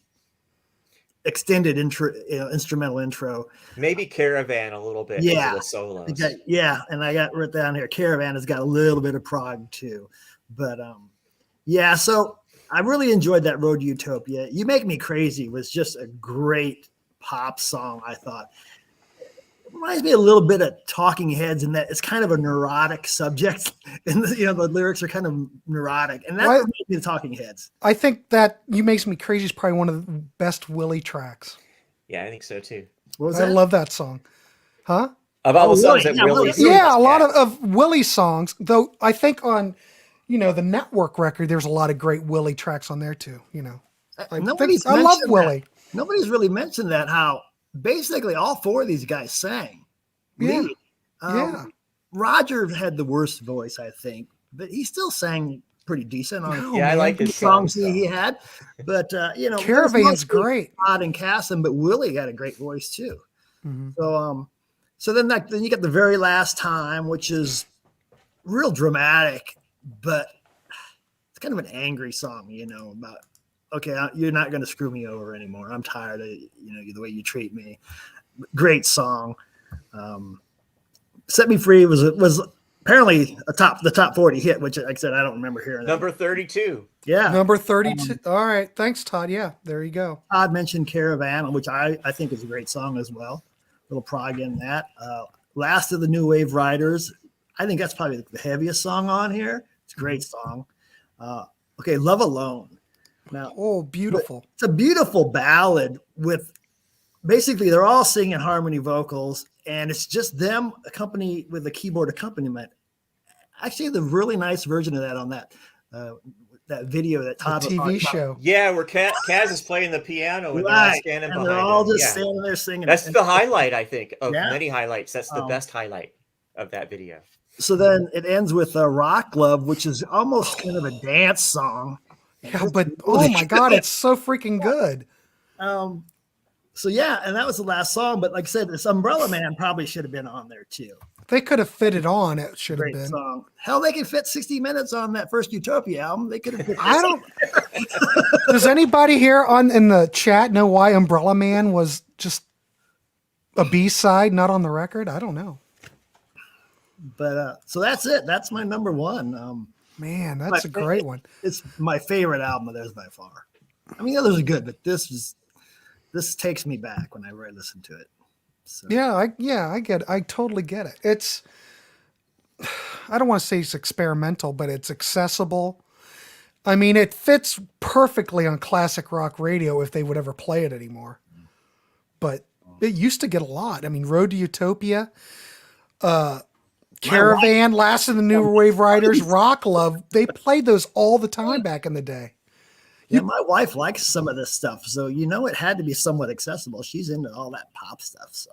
extended instrumental intro. Maybe Caravan a little bit. Yeah. The solos. And I got written down here, Caravan has got a little bit of prog too. But so I really enjoyed that Road to Utopia. You Make Me Crazy was just a great pop song, I thought. It reminds me a little bit of Talking Heads in that it's kind of a neurotic subject, and the lyrics are kind of neurotic, and that reminds me of Talking Heads. I think that You Makes Me Crazy is probably one of the best Willie tracks. Yeah, I think so too. What was that? I love that song. Huh? Of all the songs that Willie. Yeah, a lot of Willie songs, though I think on the network record, there's a lot of great Willie tracks on there too. I love Willie. Nobody's really mentioned that, how basically all four of these guys sang. Yeah. lead. Yeah. Roger had the worst voice, I think, but he still sang pretty decent on No, Yeah, I man. like the his songs songs. he had. But you know, Caravan's great. Todd and Cassim, but Willie had a great voice too. Mhm. So then you get the very last time, which is real dramatic, but it's kind of an angry song, you know, about okay, you're not going to screw me over anymore. I'm tired of the way you treat me. Great song. Set Me Free was apparently the top 40 hit, which like I said, I don't remember hearing that. Number 32. Yeah. Number 32. All right. Thanks, Todd. Yeah, there you go. Todd mentioned Caravan, which I think is a great song as well. A little prog in that. Last of the New Wave Riders. I think that's probably the heaviest song on here. It's a great song. Okay, Love Alone. Now, Oh, beautiful. it's a beautiful ballad with basically they're all singing harmony vocals, and it's just them accompanied with the keyboard accompaniment. Actually, the really nice version of that on that video that The Todd was talking TV about. show. Yeah, where Kaz is playing the piano and they're all Right, standing and behind they're all him. just Yeah. standing there singing. That's the highlight, I think, of Yeah. many highlights. That's the Um, best highlight of that video. So then it ends with Rock Love, which is almost kind of a dance song. Yeah, but oh my God, it's so freaking good. So yeah, and that was the last song. But like I said, this Umbrella Man probably should have been on there too. They could have fit it on. It should have Great been. song. Hell, they could fit 60 minutes on that first Utopia album. They could have fit. I don't. Does anybody here in the chat know why Umbrella Man was just a B-side, not on the record? I don't know. But so that's it. That's my number one. Man, that's a great one. It's my favorite album of theirs by far. I mean, the others are good, but this takes me back when I listen to it. So. Yeah, I get it. I totally get it. It's, I don't want to say it's experimental, but it's accessible. I mean, it fits perfectly on classic rock radio if they would ever play it anymore. But it used to get a lot. I mean, Road to Utopia, Caravan, Last of the New Wave Riders, Rock Love. They played those all the time back in the day. Yeah, my wife likes some of this stuff, so it had to be somewhat accessible. She's into all that pop stuff, so.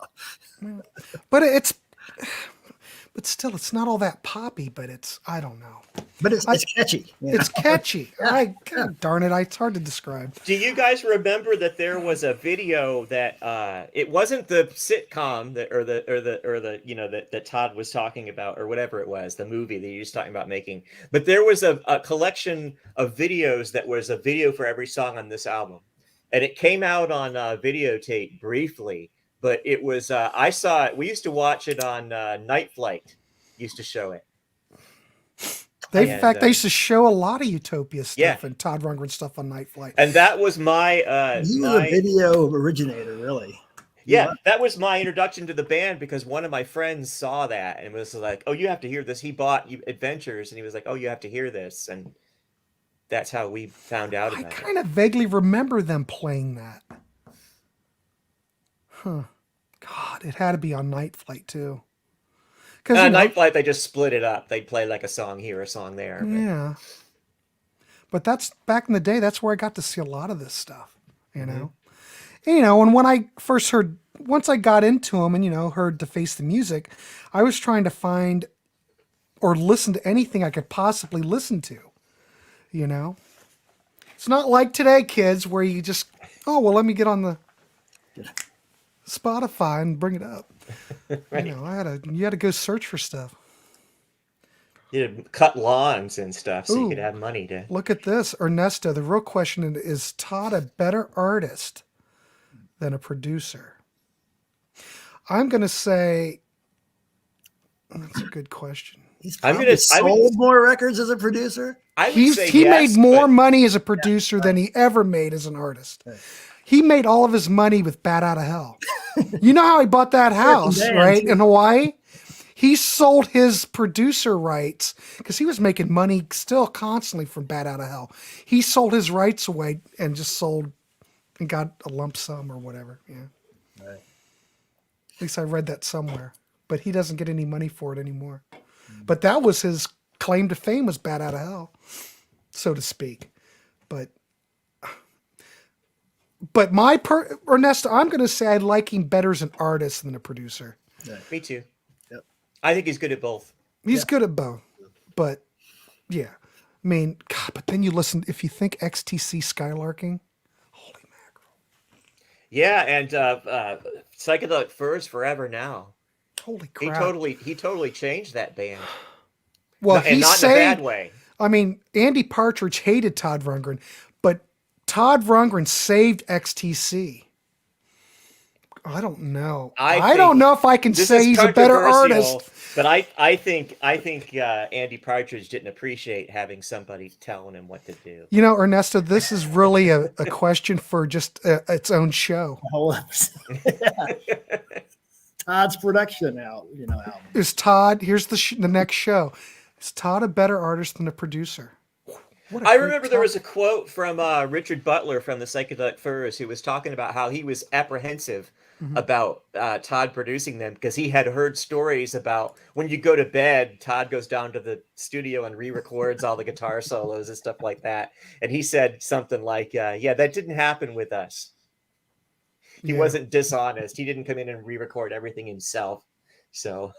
But still, it's not all that poppy. But I don't know. But it's catchy. It's catchy. God darn it! It's hard to describe. Do you guys remember that there was a video that it wasn't the sitcom that Todd was talking about or whatever it was, the movie that he was talking about making, but there was a collection of videos that was a video for every song on this album, and it came out on videotape briefly, but it was I saw it. We used to watch it on Night Flight. Used to show it. In fact, they used to show a lot of Utopia stuff Yeah. and Todd Rundgren stuff on Night Flight. And that was my He was a video originator, really. yeah, that was my introduction to the band because one of my friends saw that and was like, "Oh, you have to hear this." He bought Adventures and he was like, "Oh, you have to hear this," and that's how we found out I about it. kind of vaguely remember them playing that. Huh. God, it had to be on Night Flight too. Night Flight, they just split it up. They'd play like a song here, a song there. But... Yeah. But that's back in the day. That's where I got to see a lot of this stuff, you know. And, and when I first once I got into them and, heard To Face the Music, I was trying to find or listen to anything I could possibly listen to, It's not like today, kids, where you just, let me get on the Spotify and bring it up. Right. You had to go search for stuff. You had to cut lawns and stuff so you Ooh. could have money to. Look at this, Ernesto. The real question is Todd a better artist than a producer? I'm going to say that's a good question. He's I'm probably gonna- sold more records as a producer. I would say He yes, made more but- money as a producer than he ever made as an artist. Right. He made all of his money with Bat Out of Hell. You know how he bought that house, Man, right? too. In Hawaii? He sold his producer rights because he was making money still constantly from Bat Out of Hell. He sold his rights away and just sold and got a lump sum or whatever. Yeah. Right. At least I read that somewhere. But he doesn't get any money for it anymore. But that was his claim to fame, was Bat Out of Hell, so to speak. But But Ernesto, I'm going to say I like him better as an artist than a producer. Me too. Yep. I think he's good at both. He's good at both. But yeah, I mean, God, but then you listen, if you think XTC Skylarking, holy mackerel. Yeah, and Psychedelic Furs Forever Now. Holy crap. He totally changed that band. Well, And not in a bad way. I mean, Andy Partridge hated Todd Rundgren, but Todd Rundgren saved XTC. I don't know. I don't know if I can say he's a better artist. But I think Andy Partridge didn't appreciate having somebody telling him what to do. You know, Ernesto, this is really a question for just its own show. A whole episode. Yeah. Todd's production album. Is Todd? Here's the next show. Is Todd a better artist than a produder? I remember there was a quote from Richard Butler from the Psychedelic Furs who was talking about how he was apprehensive about Todd producing them because he had heard stories about when you go to bed, Todd goes down to the studio and re-records all the guitar solos and stuff like that. And he said something like, yeah, that didn't happen with us. He wasn't dishonest. He didn't come in and re-record everything himself. So.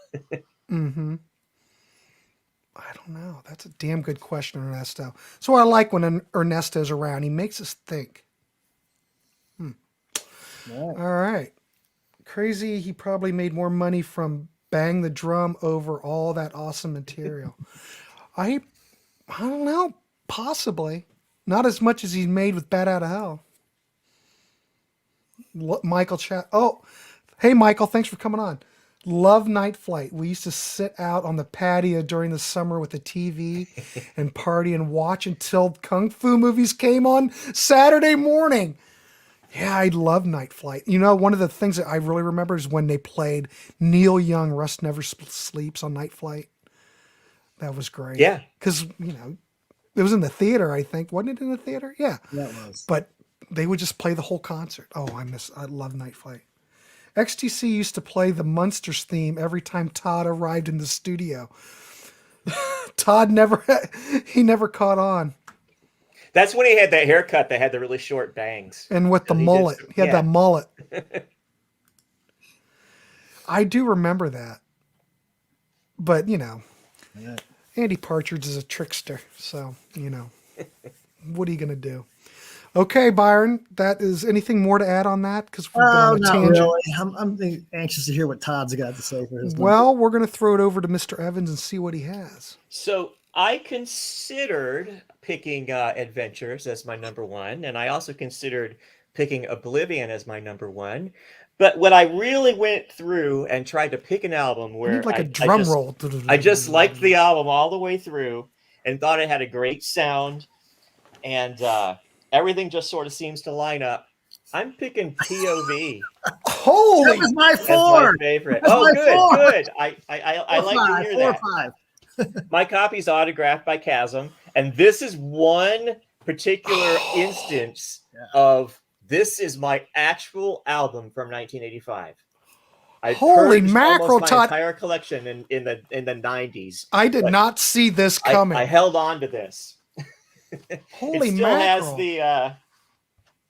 Mm-hmm. I don't know. That's a damn good question, Ernesto. So I like when Ernesto's around. He makes us think. Yeah. All right. Crazy. He probably made more money from Bang the Drum over all that awesome material. I don't know. Possibly. Not as much as he's made with Bat Out of Hell. Michael Chat. Oh, hey, Michael. Thanks for coming on. Love Night Flight. We used to sit out on the patio during the summer with the TV and party and watch until kung fu movies came on Saturday morning. Yeah, I love Night Flight. You know, one of the things that I really remember is when they played Neil Young, Rust Never Sleeps on Night Flight. That was great. Yeah. Because, you know, it was in the theater, I think. Wasn't it in the theater? Yeah. Yeah, it was. But they would just play the whole concert. Oh, I love Night Flight. XTC used to play the Munsters theme every time Todd arrived in the studio. Todd never caught on. That's when he had that haircut that had the really short bangs. And with the mullet. He had that mullet. I do remember that. But, you know, Andy Partridge is a trickster. So, you know, what are you going to do? Okay, Byron, that is anything more to add on that? Because we're going on a tangent. Really. I'm anxious to hear what Todd's got to say for his number. Well, we're going to throw it over to Mr. Evans and see what he has. So I considered picking Adventures as my number one, and I also considered picking Oblivion as my number one. But when I really went through and tried to pick an album where You need like a drum roll. I just liked the album all the way through and thought it had a great sound, and everything just sort of seems to line up. I'm picking POV. Holy! That was my As four. my favorite. That's Oh, my good, four. good. I like to hear that. 4 or 5. My copy's autographed by Chasm, and this is one particular instance of this is my actual album from 1985. I Holy purged mackerel, almost my Todd. entire collection in the 90s. I did not see this coming. I held on to this. Holy it still mackerel. has the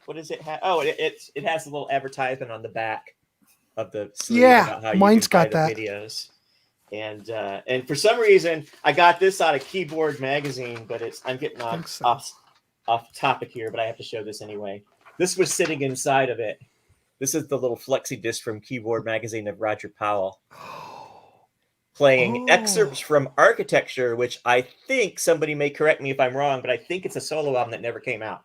what does it have? Oh, it has a little advertisement on the back of the sleeve about how mine's you can got buy that. the videos. And for some reason I got this out of Keyboard magazine, but I'm getting off topic here, but I have to show this anyway. This was sitting inside of it. This is the little flexi disc from Keyboard magazine of Roger Powell. Playing excerpts from Architecture, which I think somebody may correct me if I'm wrong, but I think it's a solo album that never came out.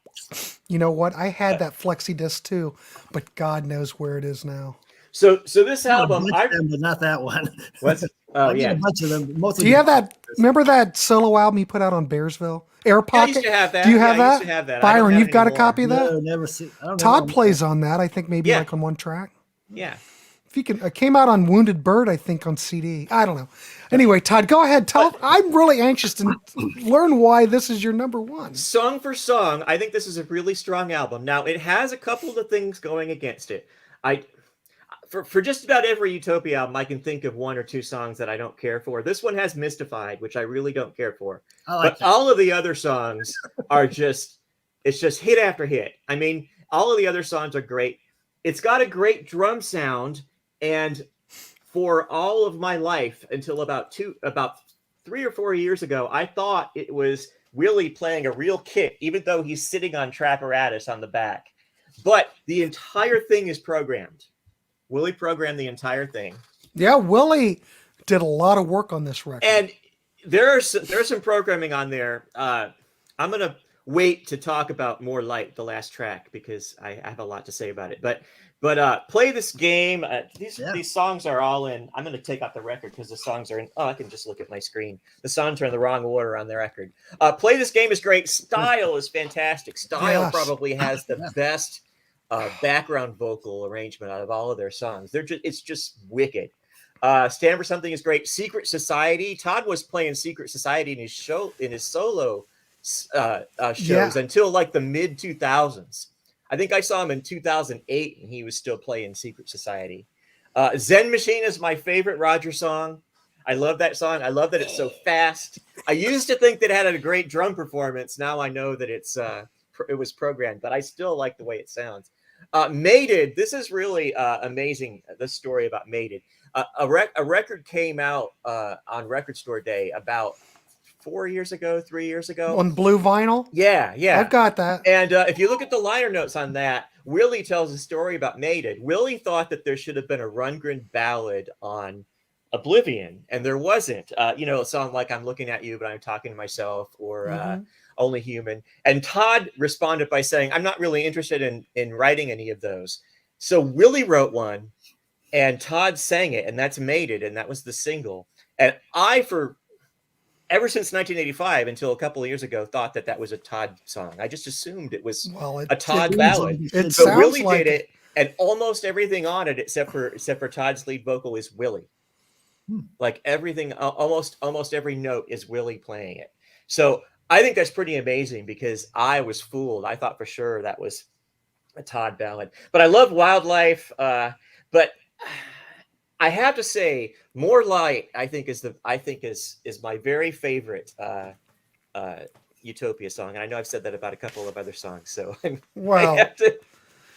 You know what? I had that flexi disc too, but God knows where it is now. So this album, but not that one. What's oh I get yeah, a bunch of them. Most Do you have that? Remember that solo album he put out on Bearsville? Air Yeah, I Pocket? used to have that. Do you Yeah, have I that? used to have that. I don't Byron, have you've it got a anymore. copy of that? No, never see. I don't Todd know. plays on that. I think maybe Yeah. like on one track. Yeah. If you can, it came out on Wounded Bird, I think, on CD. I don't know. Anyway, Todd, go ahead. I'm really anxious to learn why this is your number one. Song for song, I think this is a really strong album. Now, it has a couple of things going against it. For just about every Utopia album, I can think of one or two songs that I don't care for. This one has Mystified, which I really don't care for. I like But all of the other songs are it's just hit after hit. I mean, All of the other songs are great. It's got a great drum sound, and for all of my life until about 3 or 4 years ago, I thought it was Willie playing a real kick, even though he's sitting on Trapparatus on the back. But the entire thing is programmed. Willie programmed the entire thing. Yeah, Willie did a lot of work on this record. And there's some programming on there. I'm going to wait to talk about More Light, the last track, because I have a lot to say about it. But play this game. These songs are all in. I'm going to take out the record because the songs are in. Oh, I can just look at my screen. The songs are in the wrong order on the record. Play This Game is great. Style is fantastic. Style probably has the best background vocal arrangement out of all of their songs. It's just wicked. Stand for Something is great. Secret Society. Todd was playing Secret Society in his solo shows until like the mid 2000s. I think I saw him in 2008 and he was still playing Secret Society. Zen Machine is my favorite Roger song. I love that song. I love that it's so fast. I used to think that it had a great drum performance. Now I know that it was programmed, but I still like the way it sounds. Mated. This is really amazing. The story about Mated. A record came out on Record Store Day about 3 years ago. On blue vinyl? Yeah. I've got that. And if you look at the liner notes on that, Willie tells a story about Mated. Willie thought that there should have been a Rundgren ballad on Oblivion, and there wasn't. A song like I'm Looking at You, but I'm Talking to Myself, or Only Human. And Todd responded by saying, I'm not really interested in writing any of those. So Willie wrote one, and Todd sang it, and that's Mated, and that was the single. And ever since 1985 until a couple of years ago, thought that was a Todd song. I just assumed it was a Todd ballad. It But Willie like did it, and almost everything on it, except for Todd's lead vocal, is Willie. Like everything, almost every note is Willie playing it. So I think that's pretty amazing because I was fooled. I thought for sure that was a Todd ballad. But I love Wildlife. But I have to say, More Light, I think is my very favorite Utopia song. And I know I've said that about a couple of other songs, so I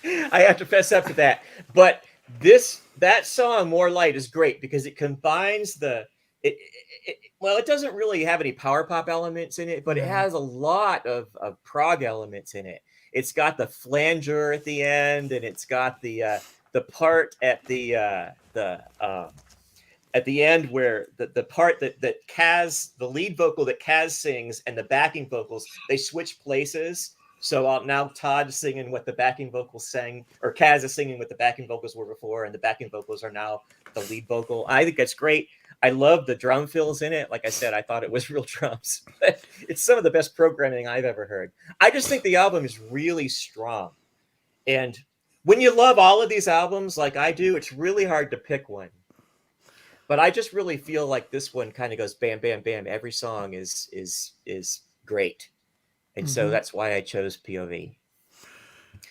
have to fess up to that. But that song, More Light, is great because it combines it doesn't really have any power pop elements in it, but it has a lot of prog elements in it. It's got the flanger at the end, and it's got the part at the end where the part that Kaz, the lead vocal that Kaz sings, and the backing vocals, they switch places. So now Todd is singing what the backing vocals sang, or Kaz is singing what the backing vocals were before, and the backing vocals are now the lead vocal. I think that's great. I love the drum fills in it. Like I said, I thought it was real drums. It's some of the best programming I've ever heard. I just think the album is really strong. And when you love all of these albums like I do, it's really hard to pick one. But I just really feel like this one kind of goes bam, bam, bam. Every song is great. And so that's why I chose POV.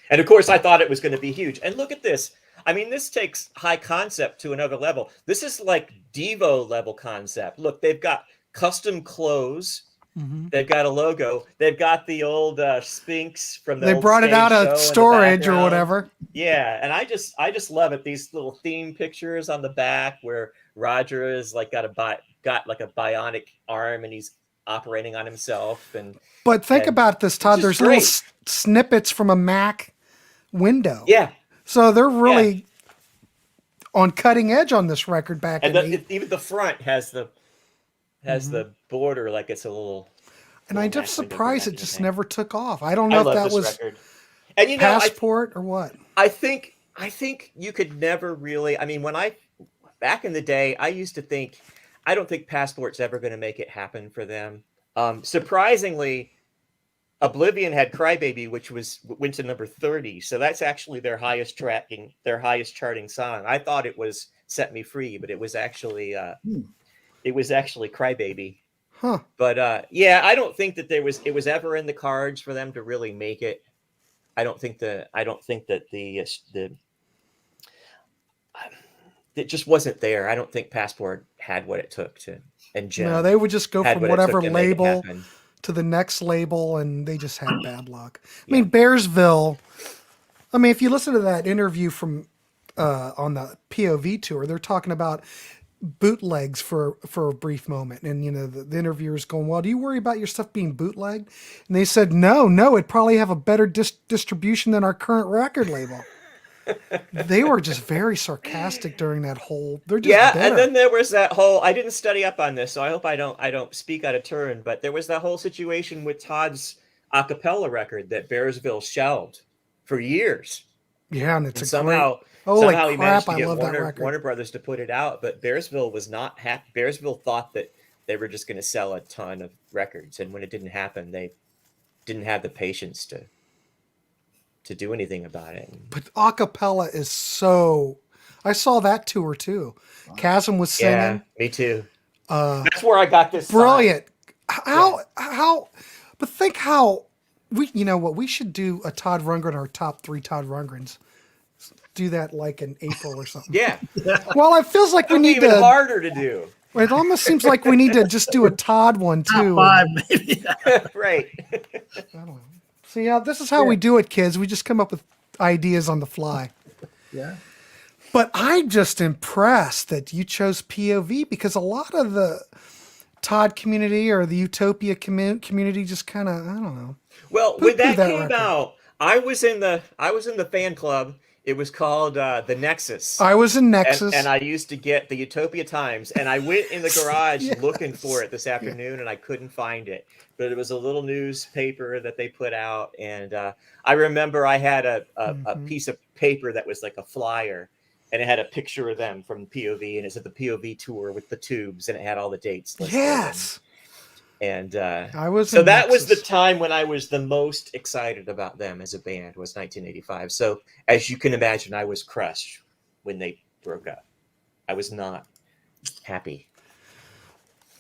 And of course, I thought it was going to be huge. And look at this. I mean, this takes high concept to another level. This is like Devo level concept. Look, they've got custom clothes. They've got a logo. They've got the old Sphinx from the They old brought it out of storage or background. whatever. Yeah, and I just love it. These little theme pictures on the back where Roger is like got like a bionic arm and he's operating on himself. But think about this, Todd. There's great. little snippets from a Mac window. Yeah. So they're really on cutting edge on this record back and even the front has the border like it's a little. And I'm just surprised it just never took off. I don't know if that was record. And Passport or what. I think you could never really. I mean, back in the day, I used to think I don't think Passport's ever going to make it happen for them. Surprisingly, Oblivion had Crybaby, which went to number 30. So that's actually their highest charting song. I thought it was Set Me Free, but it was actually Crybaby. Huh. But I don't think that it was ever in the cards for them to really make it. I don't think that it just wasn't there. I don't think Passport had what it took to, and Jim. No, they would just go from whatever label to to the next label, and they just had bad luck. I mean, Bearsville I mean, if you listen to that interview from on the POV tour, they're talking about bootlegs for a brief moment, and the interviewer's going, "Well, do you worry about your stuff being bootlegged?" And they said, "No, it'd probably have a better distribution than our current record label." They were just very sarcastic during that whole. They're just Yeah, bitter. and then there was that whole. I didn't study up on this, so I hope I don't speak out of turn. But there was that whole situation with Todd's a cappella record that Bearsville shelved for years. Yeah, and it's And a somehow, great. Holy somehow he crap! managed to I get love that record. Warner Brothers to put it out, but Bearsville was not happy. Bearsville thought that they were just going to sell a ton of records, and when it didn't happen, they didn't have the patience to do anything about it. But acapella is so. I saw that tour too. Chasm was singing. Yeah, me too. That's where I got this. Brilliant. How? But think how we. You know what? We should do a Todd Rundgren, our top 3 Todd Rundgrens. Do that like in April or something. Yeah, Well, it feels like we it'll be need even to. harder to do. It almost seems like we need to just do a Todd one Top too. 5, maybe. Right. I don't know. See, this is how we do it, kids. We just come up with ideas on the fly. Yeah. But I'm just impressed that you chose POV, because a lot of the Todd community or the Utopia community just kind of, I don't know. Well, when that that came record. out, I was in the fan club. It was called the Nexus. I was in Nexus. And I used to get the Utopia Times, and I went in the garage looking for it this afternoon, and I couldn't find it. But it was a little newspaper that they put out, and I remember I had a piece of paper that was like a flyer, and it had a picture of them from POV, and it said the POV tour with the tubes, and it had all the dates listed. Yes. And I was so in that was the Nexus. time when I was the most excited about them as a band, was 1985. So as you can imagine, I was crushed when they broke up. I was not happy.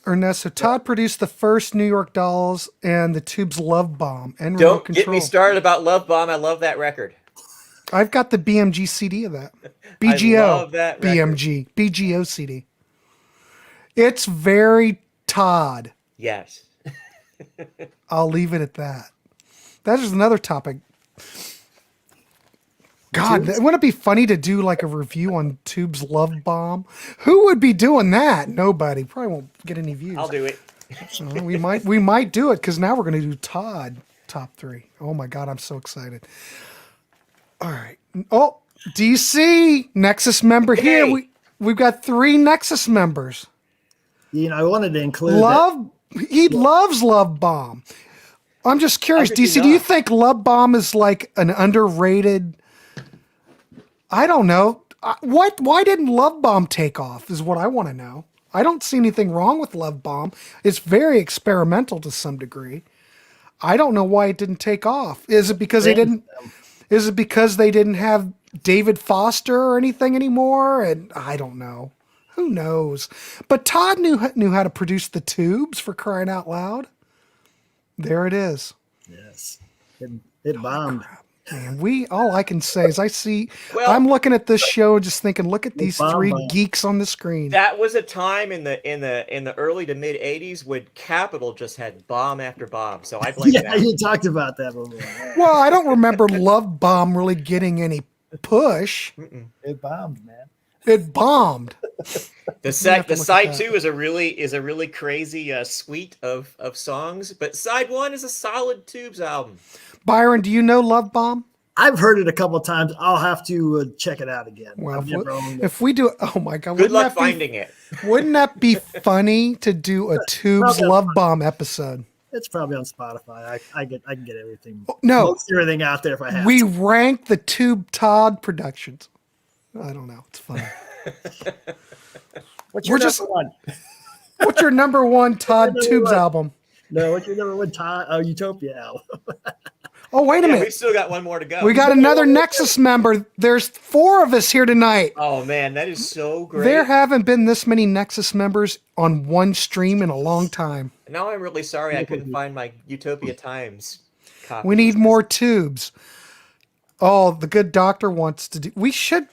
Ernesto, Todd produced the first New York Dolls and the Tubes Love Bomb and Remote Don't Control. get me started about Love Bomb. I love that record. I've got the BMG CD of that. BGO. I love that record. BMG. BGO CD. It's very Todd. Yes. I'll leave it at that. That is another topic. God, wouldn't it be funny to do like a review on Tube's Love Bomb? Who would be doing that? Nobody. Probably won't get any views. I'll do it. We might do it, because now we're going to do Todd top 3. Oh my God, I'm so excited. All right. Oh, DC Nexus member here. Hey. We've got 3 Nexus members. I wanted to include He loves Love Bomb. I'm just curious, How could you DC, do you not? think Love Bomb is like an underrated? I don't know. Why didn't Love Bomb take off is what I want to know. I don't see anything wrong with Love Bomb. It's very experimental to some degree. I don't know why it didn't take off. Is it because they didn't have David Foster or anything anymore? And I don't know. Who knows? But Todd knew how to produce the Tubes, for crying out loud. There it is. Yes. It bombed. Man, all I can say is Well- I'm looking at this show and just thinking, look at these bomb 3 bomb. geeks on the screen. That was a time in the early to mid 80s when Capitol just had bomb after bomb. So I blame Yeah, that. you talked about that before. Well, I don't remember Love Bomb really getting any push. It bombed, man. It bombed. The have to look side at that. 2 is a really crazy suite of songs, but side 1 is a solid Tubes album. Byron, do you know Love Bomb? I've heard it a couple of times. I'll have to check it out again. Well, I've never owned it. if we do, oh my God, Good luck finding it. Wouldn't that be funny to do a Tubes Love Bomb episode? It's probably on Spotify. I can get everything. No, Most everything out there if I have. we to. rank the Tube Todd productions. I don't know. It's funny. What's your we're just- number one? What's your number 1 Todd Number Tubes one. album? No, what's your number one? Utopia album. Oh, wait a Yeah, minute. we still got one more to go. We got another Nexus member. There's 4 of us here tonight. Oh man, that is so great. There haven't been this many Nexus members on one stream in a long time. Now I'm really sorry I couldn't find my Utopia Times copy. We need more Tubes. Oh, the good doctor wants to do.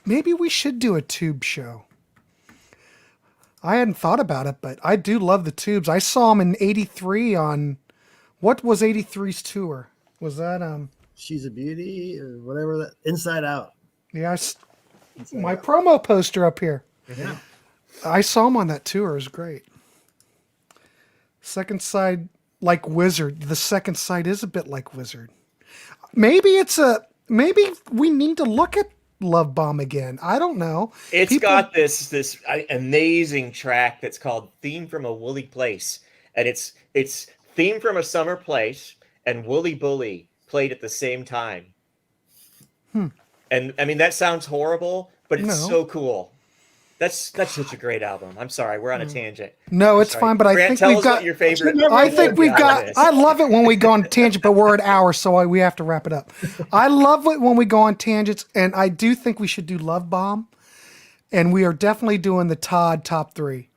Maybe we should do a Tube show. I hadn't thought about it, but I do love the Tubes. I saw them in '83 on, what was '83's tour? Was that She's a Beauty or whatever that Inside Out. Yeah, my promo poster up here. Yeah. I saw him on that tour. It was great. Second side, like Wizard. The second side is a bit like Wizard. Maybe we need to look at Love Bomb again. I don't know. It's got this amazing track that's called "Theme from a Woolly Place," and it's "Theme from a Summer Place" and "Woolly Bully" played at the same time. And I mean, that sounds horrible, but it's so cool. That's such a great album. I'm sorry, we're on a tangent. No, it's Sorry. fine, but I Grant, think tell we've us got. what your favorite. I think we've got. is. I love it when we go on tangent, but we're at hours, so we have to wrap it up. I love it when we go on tangents, and I do think we should do Love Bomb, and we are definitely doing the Todd top 3.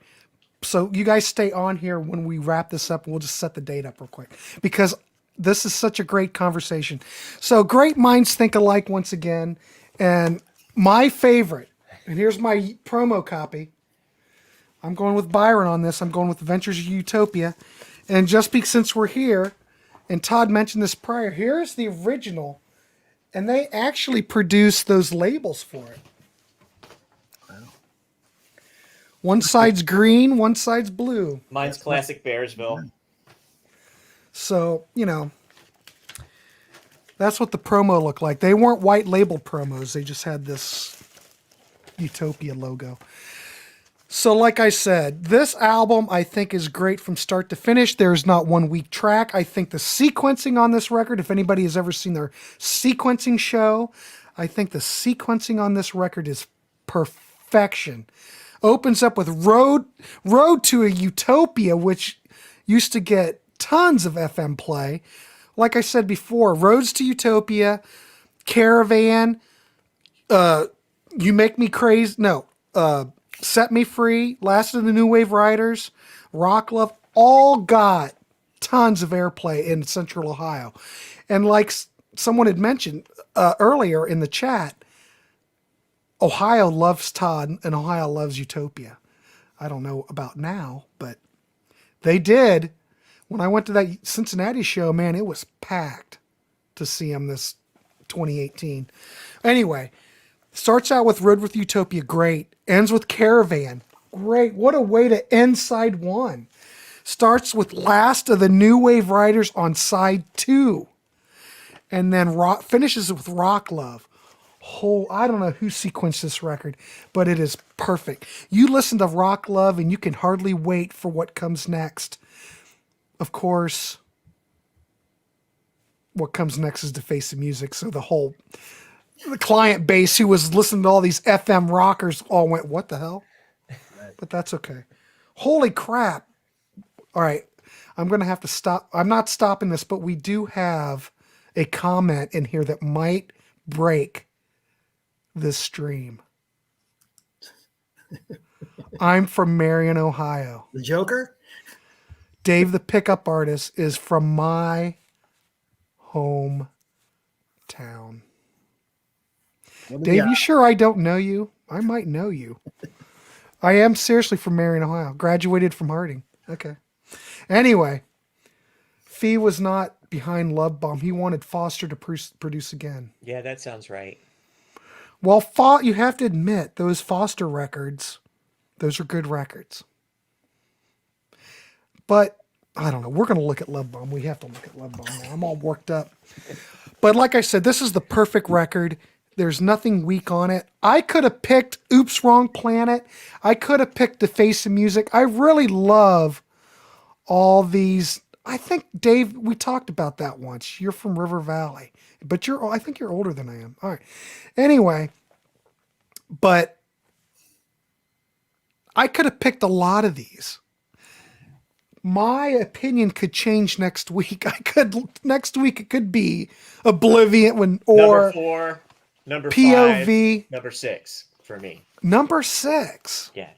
So you guys stay on here when we wrap this up, and we'll just set the date up real quick because this is such a great conversation. So great minds think alike once again, and my favorite, and here's my promo copy. I'm going with Byron on this. I'm going with Adventures of Utopia. And just since we're here, and Todd mentioned this prior, here's the original. And they actually produced those labels for it. Wow. One side's green, one side's blue. Mine's classic Bearsville. So, that's what the promo looked like. They weren't white label promos. They just had this Utopia logo. So like I said, this album I think is great from start to finish. There's not one weak track. I think the sequencing on this record, if anybody has ever seen their sequencing show, I think the sequencing on this record is perfection. Opens up with Road to a Utopia, which used to get tons of FM play. Like I said before, Roads to Utopia, Caravan, You Make Me Crazy, Set Me Free, Last of the New Wave Riders, Rock Love, all got tons of airplay in Central Ohio. And like someone had mentioned earlier in the chat, Ohio loves Todd and Ohio loves Utopia. I don't know about now, but they did. When I went to that Cincinnati show, man, it was packed to see him this 2018. Anyway, starts out with Road with Utopia, great. Ends with Caravan, great. What a way to end side 1. Starts with Last of the New Wave Riders on side 2. And then finishes with Rock Love. I don't know who sequenced this record, but it is perfect. You listen to Rock Love and you can hardly wait for what comes next. Of course, what comes next is the face of music. So the client base who was listening to all these FM rockers all went, what the hell? But that's okay. Holy crap. All right. I'm going to have to stop. I'm not stopping this, but we do have a comment in here that might break this stream. I'm from Marion, Ohio. The Joker? Dave, the pickup artist, is from my hometown. Dave, you sure I don't know you? I might know you. I am seriously from Marion, Ohio. Graduated from Harding. Okay. Anyway, Fee was not behind Love Bomb. He wanted Foster to produce again. Yeah, that sounds right. Well, you have to admit, those Foster records, those are good records. But, I don't know. We're going to look at Love Bomb. We have to look at Love Bomb now. I'm all worked up. But like I said, this is the perfect record. There's nothing weak on it. I could have picked Oops, Wrong Planet. I could have picked The Face of Music. I really love all these. I think, Dave, we talked about that once. You're from River Valley. But I think you're older than I am. All right. Anyway, but I could have picked a lot of these. My opinion could change next week. Next week it could be Oblivion or number 4, number POV, 5, number 6 for me. Number 6. Yeah.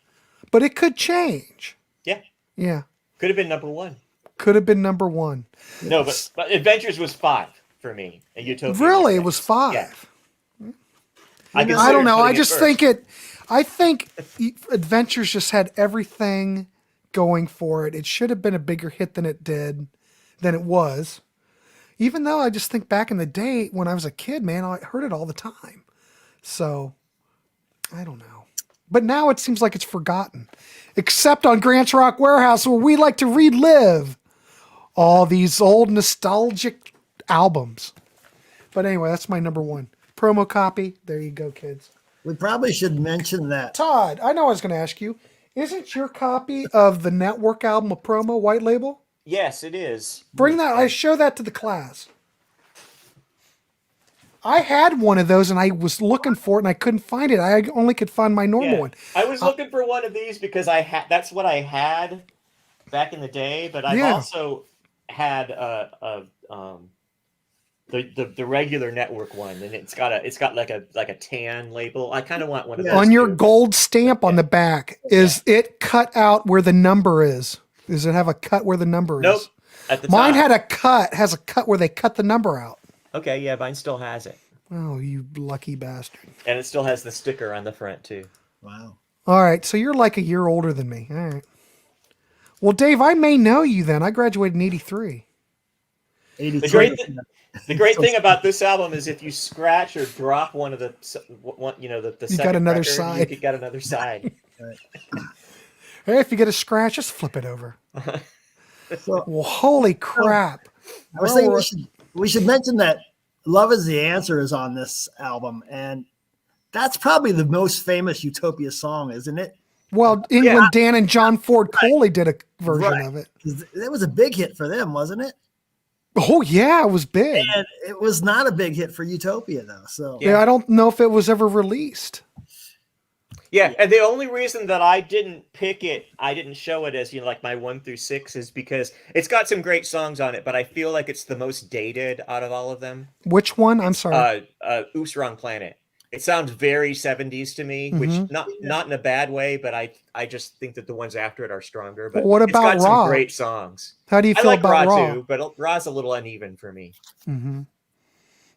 But it could change. Yeah. Yeah. Could have been number 1. Could have been number 1. No, but Adventures was 5 for me. And Utopia. Really, it was 5. Yeah. I don't know. I just think I think Adventures just had everything going for it. It should have been a bigger hit than it was. Even though I just think back in the day when I was a kid, man, I heard it all the time. So I don't know. But now it seems like it's forgotten. Except on Grant's Rock Warehouse, where we like to relive all these old nostalgic albums. But anyway, that's my number one. Promo copy. There you go, kids. We probably should mention that. Todd, I know I was going to ask you. Isn't your copy of the Network album a promo white label? Yes, it is. Bring that. I show that to the class. I had one of those and I was looking for it and I couldn't find it. I only could find my normal one. I was looking for one of these because that's what I had back in the day, but I've also had the regular Network one, and it's got like a tan label. I kind of want one of those. On your gold stamp on the back, is it cut out where the number is? Does it have a cut where the number Nope. is? At the Mine top. has a cut where they cut the number out. Okay, yeah, mine still has it. Oh, you lucky bastard. And it still has the sticker on the front, too. Wow. All right, so you're like a year older than me. All right. Well, Dave, I may know you then. I graduated in 83. 82. The great thing about this album is if you scratch or drop one of the You second got another record, side. you got another side. Hey, if you get a scratch, just flip it over. So, Well, holy crap. I was thinking we should mention that Love Is the Answer is on this album, and that's probably the most famous Utopia song, isn't it? Well, England Dan and John Ford Coley did a version of it. It was a big hit for them, wasn't it? Oh, yeah, it was big. And it was not a big hit for Utopia, though. So Yeah, I don't know if it was ever released. Yeah, and the only reason that I didn't pick it, I didn't show it as like my 1 through 6, is because it's got some great songs on it, but I feel like it's the most dated out of all of them. Which one? I'm sorry. Oops, Wrong Planet. It sounds very 70s to me, which not in a bad way, but I just think that the ones after it are stronger. But what about it's got Raw? some great songs. How do you feel I like about Raw? too, but Raw's a little uneven for me. Mm-hmm.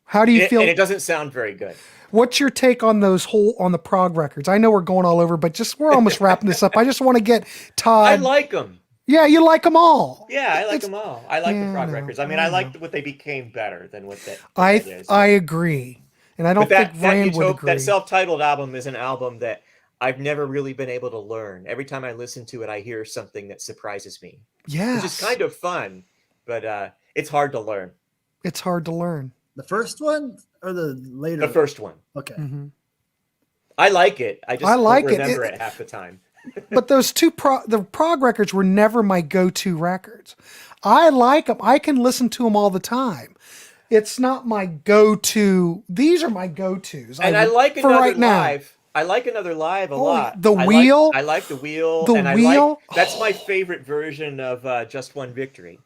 How do you feel? And it doesn't sound very good. What's your take on on the prog records? I know we're going all over, but we're almost wrapping this up. I just want to get Todd. I like them. Yeah, you like them all. Yeah, I like them all. I like the prog no, records. I mean, I like what they became better than what that. I agree, and I don't think Rand would agree. That self-titled album is an album that I've never really been able to learn. Every time I listen to it, I hear something that surprises me. Yes. Which is kind of fun, but it's hard to learn. It's hard to learn. the first one or the later? The first one. Okay. Mm-hmm. I like it. I just don't remember it half the time. But those the prog records were never my go-to records. I like them. I can listen to them all the time. It's not my go-to. These are my go-tos. And I like Another Live. I like Another Live a lot. The Wheel. I like The Wheel. The Wheel. That's my favorite version of Just One Victory.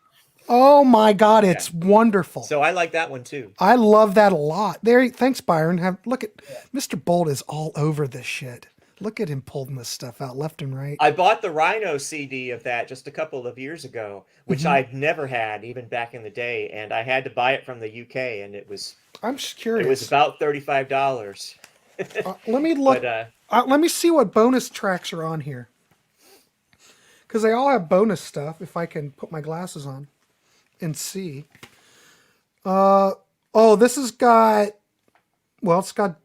Oh my God, it's wonderful. So I like that one too. I love that a lot. Thanks, Byron. Look at Mr. Boldt is all over this shit. Look at him pulling this stuff out left and right. I bought the Rhino CD of that just a couple of years ago, which I'd never had even back in the day, and I had to buy it from the UK, and it was. I'm just curious. It was about $35. Let me look. Let me see what bonus tracks are on here, because they all have bonus stuff. If I can put my glasses on and see. This has got. Well, it's got.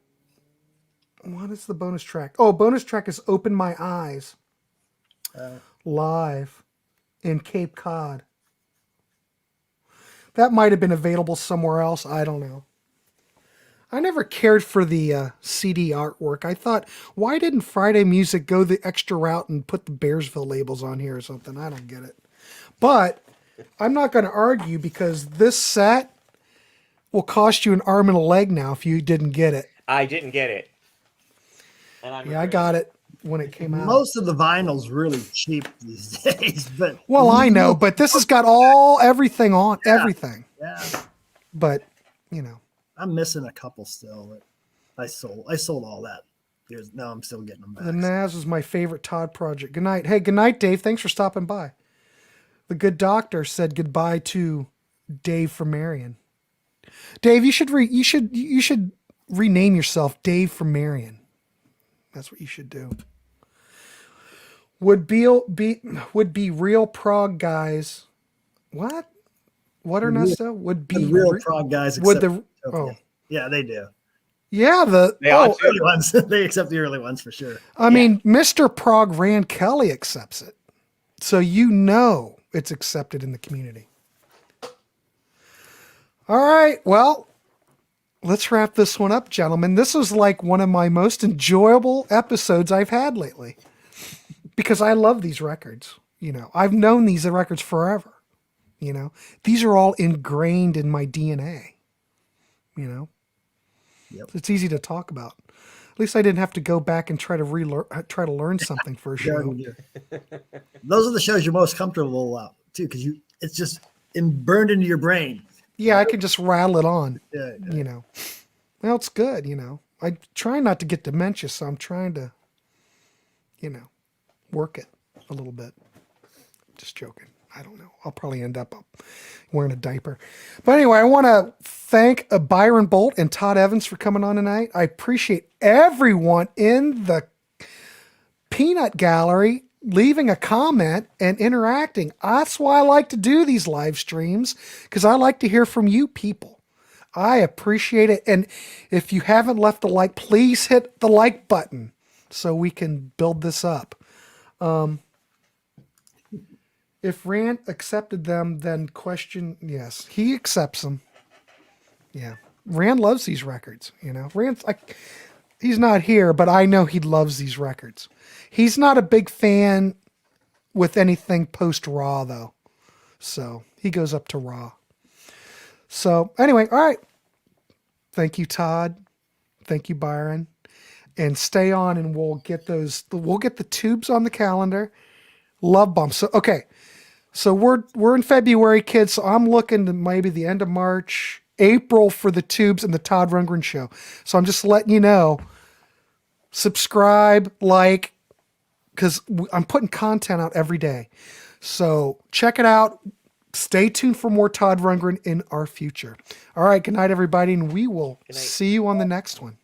What is the bonus track? Oh, bonus track is Open My Eyes. Live in Cape Cod. That might have been available somewhere else. I don't know. I never cared for the CD artwork. I thought, why didn't Friday Music go the extra route and put the Bearsville labels on here or something? I don't get it. But I'm not going to argue, because this set will cost you an arm and a leg now if you didn't get it. I didn't get it. I got it when it came out. Most of the vinyl's really cheap these days, but I know, but this has got everything on everything. Yeah. But I'm missing a couple still. But I sold all that. Now I'm still getting them back. The Naz is my favorite Todd project. Good night. Hey, good night, Dave. Thanks for stopping by. The good doctor said goodbye to Dave from Marion. Dave, you should rename yourself Dave from Marion. That's what you should do. Would be real prog guys. What? What Ernesto would be The real prog guys would accept the Utopia. oh Yeah, they do. yeah the They ought to. Early ones, they accept the early ones for sure. I mean Mr. Prog Rand Kelly accepts it, so it's accepted in the community. All right, well, let's wrap this one up, gentlemen. This was like one of my most enjoyable episodes I've had lately because I love these records. You know, I've known these records forever. You know, these are all ingrained in my DNA. You know, It's easy to talk about. At least I didn't have to go back and try to learn something for a show. Those are the shows you're most comfortable too, because it's just burned into your brain. Yeah, I can just rattle it on. Yeah. You know, well, it's good. You know, I try not to get dementia, so I'm trying to, work it a little bit. Just joking. I don't know. I'll probably end up wearing a diaper. But anyway, I want to thank Byron Boldt and Todd Evans for coming on tonight. I appreciate everyone in the Peanut Gallery leaving a comment and interacting. That's why I like to do these live streams, because I like to hear from you people. I appreciate it. And if you haven't left a like, please hit the like button so we can build this up. If Rand accepted them, then yes, he accepts them. Yeah. Rand loves these records, Rand's he's not here, but I know he loves these records. He's not a big fan with anything post-Raw, though. So he goes up to Raw. So anyway, all right. Thank you, Todd. Thank you, Byron. And stay on and we'll get the tubes on the calendar. Love Bump. So, okay. So we're in February, kids. So I'm looking to maybe the end of March, April for the tubes and the Todd Rundgren show. So I'm just letting you know, subscribe, like, because I'm putting content out every day. So check it out. Stay tuned for more Todd Rundgren in our future. All right. Good night, everybody. And we will see you on the next one.